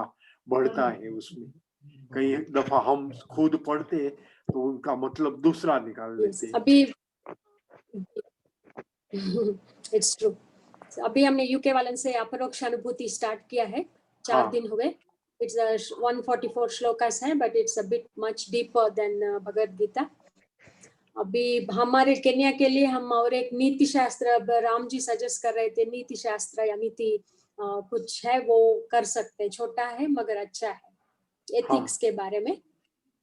बढ़ता है उसमें। कई दफा हम खुद पढ़ते तो उनका मतलब दूसरा निकाल लेते हैं। अभी इट्स ट्रू, अभी हमने यूके वालन से अपरोक्ष अनुभूति स्टार्ट किया है, 4 दिन हुए। इट्स 144 श्लोकास है, but it's a bit much deeper than Bhagavad Gita. अभी हमारे केन्या के लिए हम और एक नीति शास्त्र, राम जी सजेस्ट कर रहे थे, नीति शास्त्र या नीति कुछ है, वो कर सकते हैं, छोटा है मगर अच्छा है, एथिक्स के बारे में।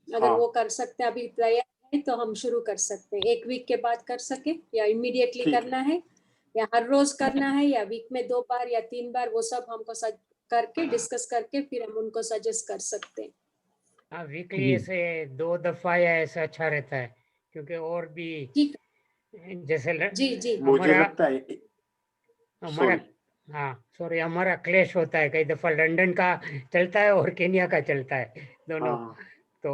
अगर वो कर सकते हैं, अभी तैयार है तो हम शुरू कर सकते हैं। 1 वीक के बाद कर सके, या इमीडिएटली करना है, या हर रोज करना है, या वीक में 2 बार या 3 बार, वो सब हमको करके डिस्कस करके फिर हम उनको सजेस्ट कर सकते हैं। हाँ, वीकली ऐसे 2 दफा या ऐसा अच्छा रहता है, क्योंकि और भी जैसे जी मुझे लगता है हमारा क्लैश होता है, कई दफा लंदन का चलता है और केन्या का चलता है, दोनों तो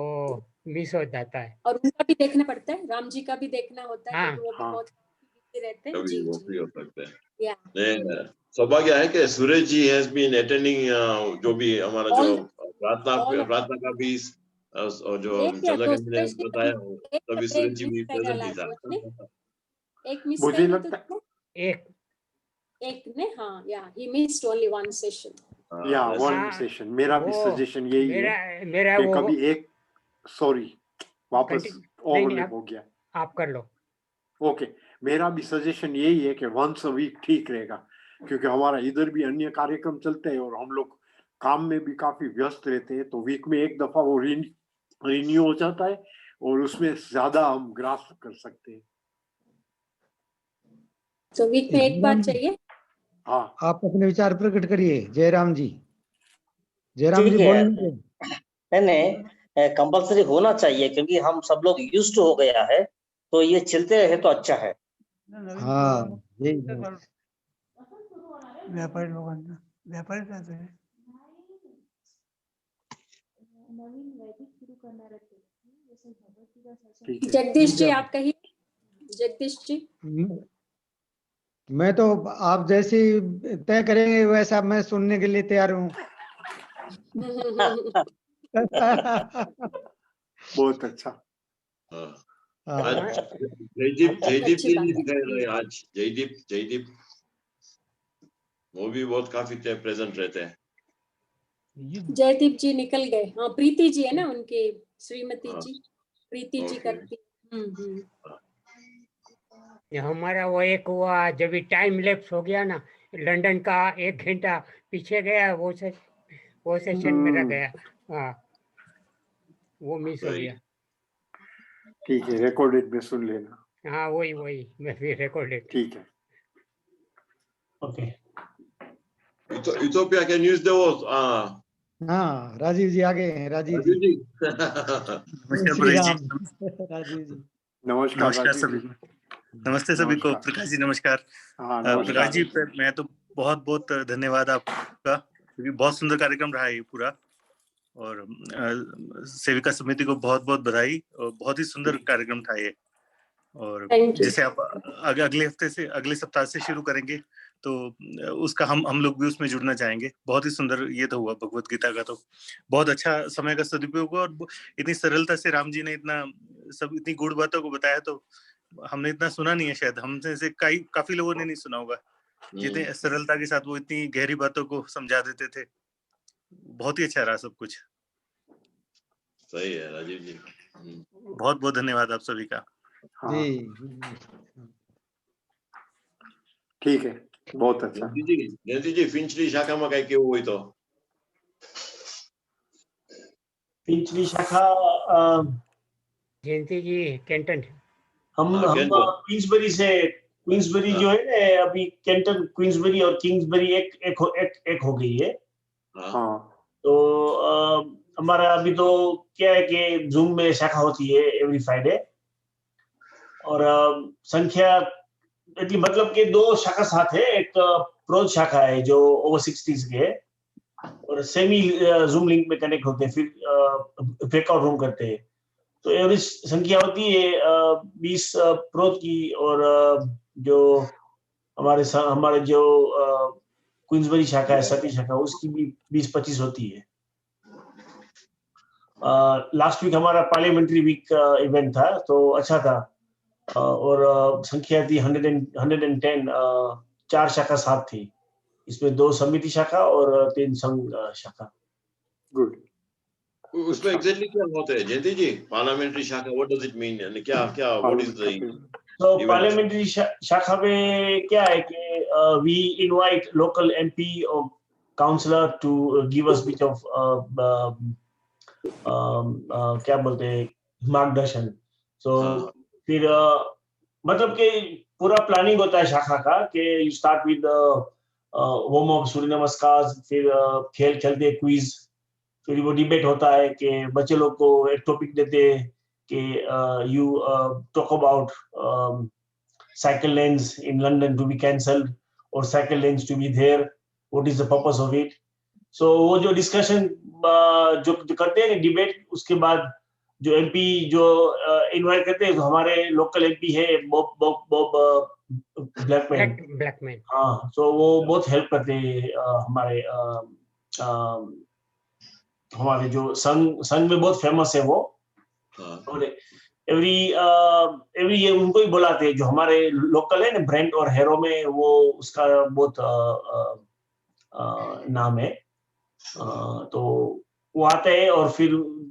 मिस हो जाता है। और उनका भी देखना पड़ता है, राम जी का भी देखना होता है, क्योंकि वो भी बहुत बिजी रहते हैं। जी जी, सौभाग्य है कि सूरज जी हैज बीन अटेंडिंग, जो भी हमारा जो प्रार्थना का भी, और जो चंद्रकांत ने बताया, तभी सूरज जी भी प्रेजेंट था। एक मिस मुझे लगता है एक ने, हाँ, या ही मिस्ड ओनली 1 सेशन, या 1 सेशन। मेरा भी सजेशन यही है कि कभी एक, सॉरी वापस ओवरलैप हो गया, आप कर लो। ओके, मेरा भी सजेशन यही है कि 1 वीक ठीक रहेगा, क्योंकि हमारा इधर भी अन्य कार्यक्रम चलते हैं और हम लोग काम में भी काफी व्यस्त रहते हैं, तो वीक में एक दफा वो रिन्यू हो जाता है और उसमें ज्यादा हम ग्रास्प कर सकते हैं। तो वीक में एक बार चाहिए। हाँ, आप अपने विचार प्रकट करिए। जयराम जी बोलेंगे? नहीं, कंपलसरी होना चाहिए, क्योंकि हम सब लोग यूज्ड हो गया है, तो ये चलते रहे तो अच्छा है। हाँ, यही व्यापारी लोग व्यापारी रहते हैं। जगदीश जी, आप कहिए। जगदीश जी, मैं तो आप जैसे तय करेंगे वैसा मैं सुनने के लिए तैयार हूँ। बहुत अच्छा। जयदीप जी नहीं दिखाई रहे आज। जयदीप वो भी बहुत काफी प्रेजेंट रहते हैं। जयदीप जी निकल गए। हाँ, प्रीति जी है ना उनकी, श्रीमती जी, प्रीति जी करती। हमारा वो एक हुआ जब भी टाइम लैप्स हो गया ना, लंदन का 1 घंटा पीछे गया, वो सेशन मेरा गया। हाँ, वो मिस हो गया। ठीक है, रिकॉर्डेड में सुन लेना। हाँ, वही मैं फिर रिकॉर्डेड। ठीक है, okay. Ethiopia can use the voice. हाँ, राजीव जी आ गए हैं। राजीव जी नमस्कार श्री परेश जी। राम। राजीव जी नमस्कार सभी को। नमस्ते सभी को। प्रकाश जी नमस्कार। प्रकाश जी मैं तो बहुत धन्यवाद आपका, क्योंकि बहुत सुंदर कार्यक्रम रहा है ये पूरा, और सेविका समिति को बहुत बधाई, और बहुत ही सुंदर कार्यक्रम था ये। और जैसे आप अगले सप्ताह से शुरू करेंगे तो उसका हम लोग भी उसमें जुड़ना चाहेंगे। बहुत ही सुंदर ये तो हुआ भगवत गीता का, तो बहुत अच्छा समय का सदुपयोग हुआ, और इतनी सरलता से राम जी ने इतनी गूढ़ बातों को बताया, तो हमने इतना सुना नहीं है शायद, हमसे से काफी लोगों ने नहीं सुना होगा, जितनी सरलता के साथ वो इतनी गहरी बातों को समझा देते थे। बहुत ही अच्छा रहा सब कुछ। सही है राजीव जी, बहुत धन्यवाद आप सभी का। जी ठीक है, बहुत अच्छा। जयंती जी फिंचली शाखा में कहीं केवुं होय तो? पिंचली शाखा जयंती जी कैंटन। हम क्वींसबरी जो है ना, अभी कैंटन, क्वींसबरी और किंग्सबरी एक हो गई है। तो हमारा अभी तो क्या है कि जूम में शाखा होती है एवरी फ्राइडे, और संख्या मतलब कि 2 शाखा साथ है। एक प्रोज शाखा है जो ओवर 60s के है, और सेमी जूम लिंक में कनेक्ट होते हैं, फिर ब्रेकआउट रूम करते हैं। तो एवरेज संख्या होती है 20 प्रोज की, और जो हमारे जो क्वींसबरी शाखा है, सती शाखा, उसकी भी 20-25 होती है। लास्ट वीक हमारा पार्लियामेंट्री वीक इवेंट था, तो अच्छा था, और संख्या थी 110, 4 शाखा साथ थी, इसमें 2 समिति शाखा और 3 संघ शाखा। गुड। उसमें एग्जैक्टली क्या होता है जयंती जी? पार्लियामेंट्री शाखा, व्हाट डज इट मीन, यानी क्या व्हाट इज द? तो पार्लियामेंट्री शाखा में क्या है कि वी इनवाइट लोकल एमपी और councillor to give us bit of क्या बोलते हैं, मार्गदर्शन। सो फिर मतलब कि पूरा प्लानिंग होता है शाखा का, कि you start with home of Surya Namaskar, फिर खेल खेलते, क्विज, फिर वो डिबेट होता है कि बच्चे लोग को एक टॉपिक देते हैं कि you talk about cycle lanes in London to be cancelled, और cycle lanes to be there, what is the purpose of it. So वो जो डिस्कशन जो करते हैं डिबेट, उसके बाद जो एमपी जो इनवाइट करते हैं, तो हमारे लोकल एमपी है बॉब ब्लैकमैन। हाँ, तो वो बहुत हेल्प करते हैं हमारे जो संघ में बहुत फेमस है वो, और एवरी ईयर उनको ही बुलाते हैं, जो हमारे लोकल है ना, ब्रेंट और हेरो में, वो उसका बहुत नाम है। तो वो आते हैं, और फिर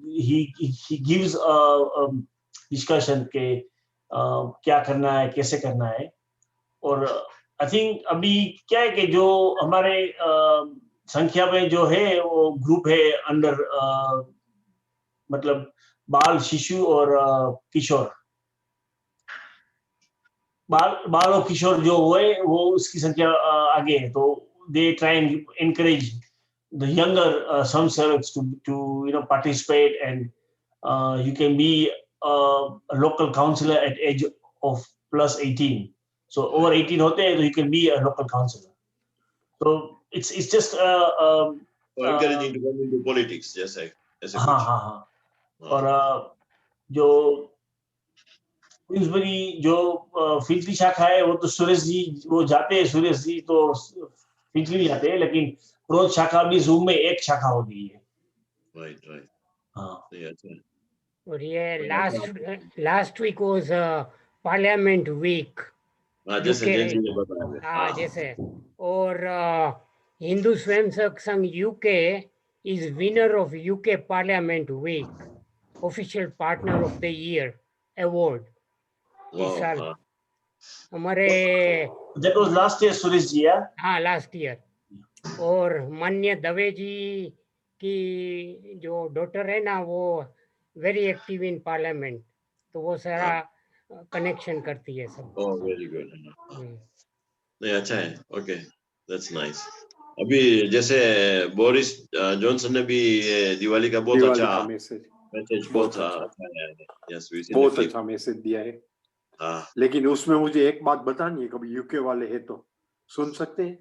he gives डिस्कशन के क्या करना है, कैसे करना है। और आई थिंक अभी क्या है कि जो हमारे संख्या में जो है वो ग्रुप है अंडर मतलब बाल, शिशु और किशोर। बाल और किशोर जो हुए वो उसकी संख्या आगे है, तो they try and encourage the younger some servants to participate, and you can be a local councillor at age of plus 18. So over 18 hote hai, so you can be a local councillor. So it's just encouraging to come into politics, जैसे हाँ। और जो क्वींसबरी जो फिंचली शाखा है, वो तो सुरेश जी वो जाते हैं, सुरेश जी तो फिंचली जाते हैं, लेकिन प्रोज शाखा भी जूम में एक शाखा हो गई है। राइट। हाँ, और ये last week was parliament week, जैसे जैसे, और Hindu Swayam Sevak Sangh UK is winner of UK Parliament Week Official Partner of the Year Award इस साल हमारे That was last year, Suresh ji. हाँ लास्ट ईयर. और मान्य दवे जी की जो डॉटर है ना वो वेरी एक्टिव इन पार्लियामेंट, तो वो सारा कनेक्शन करती है सब. Oh very good. नहीं अच्छा है. Okay that's nice. अभी जैसे बोरिस जॉनसन ने भी दिवाली का बहुत अच्छा मैसेज बहुत अच्छा मैसेज दिया है. लेकिन उसमें मुझे एक बात बतानी है, कभी यूके वाले हैं तो सुन सकते हैं.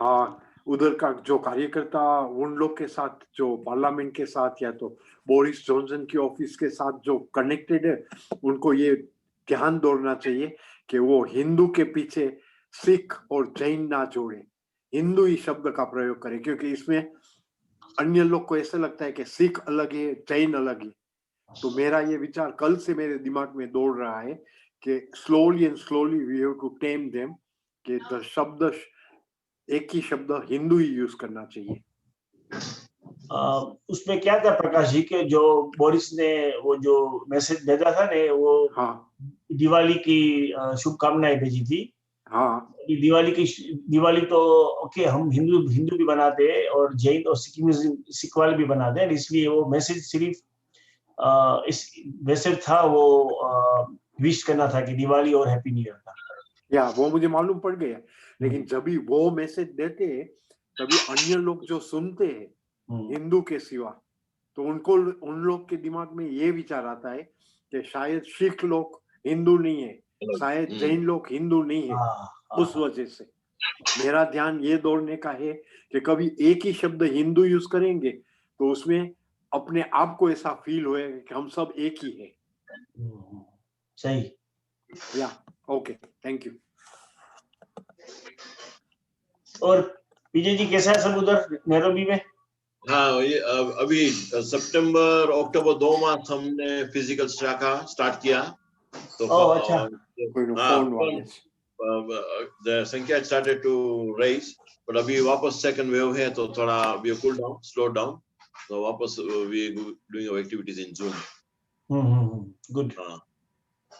हाँ उधर का जो कार्यकर्ता उन लोग के साथ जो पार्लियामेंट के साथ या तो बोरिस जॉनसन की ऑफिस के साथ जो कनेक्टेड है, उनको ये ध्यान दोहराना चाहिए कि वो हिंदू के पीछे सिख और जैन ना जोड़े, हिंदू ही शब्द का प्रयोग करें, क्योंकि इसमें अन्य लोग को ऐसा लगता है कि सिख अलग है जैन अलग है. तो मेरा ये विचार कल से मेरे दिमाग में दौड़ रहा है कि slowly and slowly we have to tame them, कि द शब्द एक ही शब्द हिंदू ही यूज करना चाहिए. उसमें क्या था प्रकाश जी के जो बोरिस ने वो जो मैसेज भेजा था ने वो दिवाली की शुभकामनाएं भेजी थी. दिवाली तो ओके हम हिंदू भी बनाते हैं और जैन और सिख वाले भी बनाते हैं, इसलिए वो मैसेज सिर्फ इस मैसेज था वो विश करना था कि दिवाली और हैप्पी न्यू ईयर का. या वो मुझे मालूम पड़ गया, लेकिन जब भी वो मैसेज देते हैं तभी अन्य लोग जो सुनते हैं हिंदू के सिवा, तो उनको उन लोग के दिमाग में ये विचार आता है कि शायद सिख लोग हिंदू नहीं है, शायद जैन लोग हिंदू नहीं है. उस वजह से मेरा ध्यान ये दौड़ने का है कि कभी एक ही शब्द हिंदू यूज करेंगे तो उसमें अपने आप को ऐसा फील होएगा कि हम सब एक ही है. सही. या ओके थैंक यू. और विजय जी कैसा है सब उधर नैरोबी में? हाँ ये अभी सितंबर अक्टूबर 2 माह हमने फिजिकल शाखा स्टार्ट किया. तो अच्छा. संख्या स्टार्टेड टू राइज, बट अभी वापस सेकंड वेव है तो थोड़ा we cool down slow down, तो वापस we doing our activities in June. Good.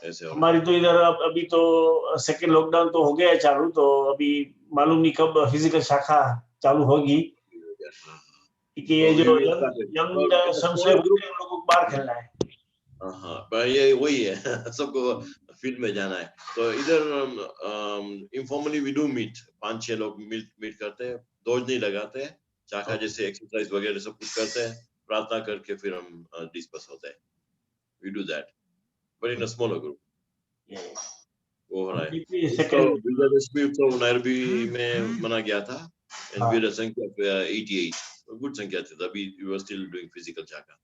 ऐसे हमारी तो इधर अभी तो सेकंड लॉकडाउन तो हो गया है चालू, तो अभी मालूम नहीं कब फिजिकल शाखा चालू होगी, क्योंकि ये जो यंग संशय ग्रुप लोगों को बाहर खेलना है. हाँ पर ये वही है सबको फील्ड में जाना है. तो इधर इनफॉर्मली वी डू मीट, 5-6 लोग मीट करते हैं, डोज नहीं लगाते हैं, शाखा जैसे एक्सरसाइज वगैरह सब कुछ करते हैं, प्रार्थना करके फिर हम डिस्कस होते हैं. We do that but in a smaller group. वो हो रहा है. विजयदशमी उत्सव नैरोबी में मना गया था and we had a संख्या 88, गुड संख्या थी. अभी we were still doing physical शाखा.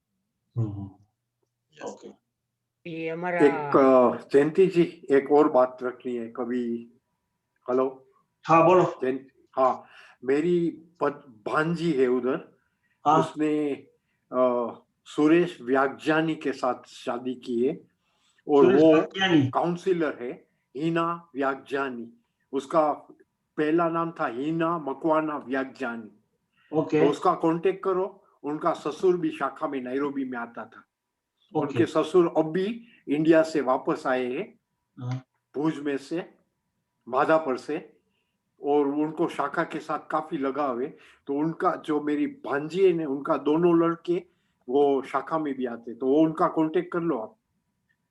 ओके. ये हमारा एक जयंती जी एक और बात रखनी है कभी. हेलो. हाँ बोलो. हाँ मेरी भांजी है उधर, उसने सुरेश व्याख्यानी के साथ शादी की है और वो काउंसिलर है हीना व्याख्यानी. उसका पहला नाम था हीना मकवाना व्याख्यानी. तो उसका कांटेक्ट करो. उनका ससुर भी शाखा में नैरोबी में आता था. उनके ससुर अब भी इंडिया से वापस आए हैं, भुज में से, माधापर से, और उनको शाखा के साथ काफी लगाव है. तो उनका जो मेरी भांजी है ने, उनका दोनों लड़के वो शाखा में भी आते, तो वो उनका कांटेक्ट कर लो आप.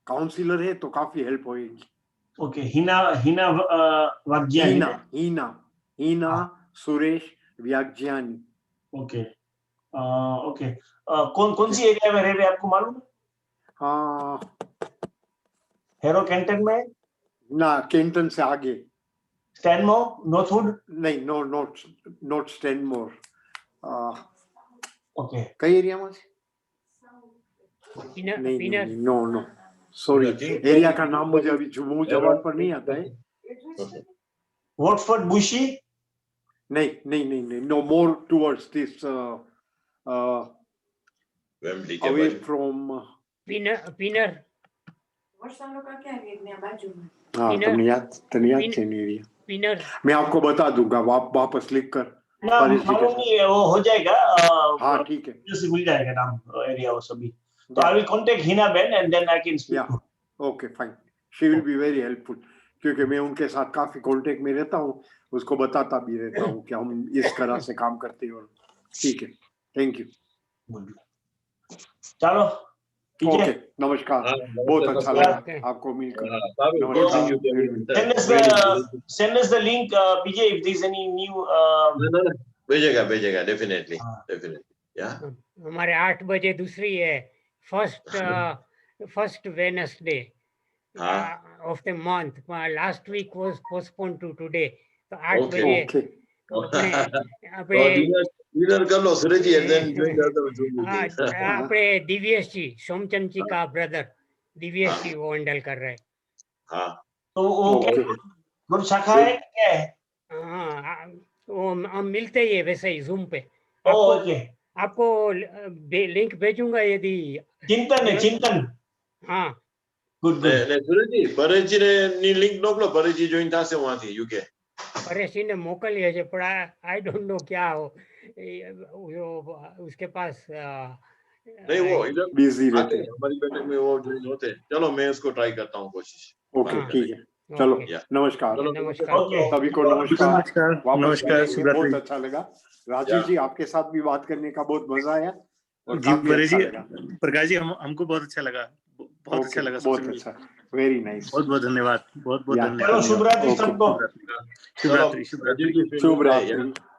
काउंसिलर है तो काफी हेल्प होएगी. ओके. हीना व्याख्यानी. हीना सुरेश व्याख्यानी. ओके. ओके. कौन सी एरिया में रह रहे आपको मालूम है? हाँ हेरो कैंटन में ना, कैंटन से आगे. स्टैनमोर, नॉर्थवुड? नहीं, नॉट स्टैनमोर. ओके. कई एरिया में? नहीं, नो सॉरी, एरिया का नाम मुझे अभी जबान पर नहीं आता है. Watford Bushey? नहीं, no more towards this away from Pinner. हाँ, तनियात एरिया. मैं आपको बता दूंगा वापस लिख कर. ना मालूम नहीं है, वो हो जाएगा। हाँ ठीक है, जैसे मिल जाएगा नाम एरिया वो सभी। तो I will contact Hina ben and then I can speak. Okay fine, she will be very helpful, क्योंकि मैं उनके साथ काफी कांटेक्ट में रहता हूँ, उसको बताता भी रहता हूँ कि हम इस तरह से काम करते हैं। और ठीक है, थैंक यू। चलो ओके, नमस्कार, बहुत अच्छा लगा आपको मिलकर। Send us the link, PJ, if there's any new. भेजेगा डेफिनेटली या। हमारे 8 बजे दूसरी है, first Wednesday of the month. Last week was postponed to today. तो 8 बजे अपने डिनर कर लो Suraj ji, then join the Zoom meeting. अपने दिव्येश जी, सोमचंद जी का ब्रदर दिव्येश जी वो हैंडल कर रहे हैं। हाँ, तो वो शाखा है क्या है? हाँ, वो हम मिलते ही है वैसे ही जूम पे। आपको लिंक भेजूंगा यदि चिंतन। हाँ गुड सूरज जी ने लिंक मोकलो, परेश जी જોઈન થાશે વહાથી યુકે। परेश ने मोकली है पर आई डोंट नो क्या हो उसके पास नहीं, वो इधर बिजी रहते हैं, हमारी बैठक में वो ज्वाइन होते हैं। चलो मैं उसको ट्राई करता हूँ कोशिश। ओके ठीक है, चलो नमस्कार सभी को, नमस्कार। बहुत अच्छा लगा राजीव जी, आपके साथ भी बात करने का बहुत मजा आया। जी प्रकाश जी, हमको बहुत अच्छा लगा, बहुत अच्छा लगा, बहुत अच्छा, वेरी नाइस, बहुत बहुत धन्यवाद, बहुत बहुत धन्यवाद। शुभ रात्रि सबको। शुभ रात्रि। शुभ रात्रि।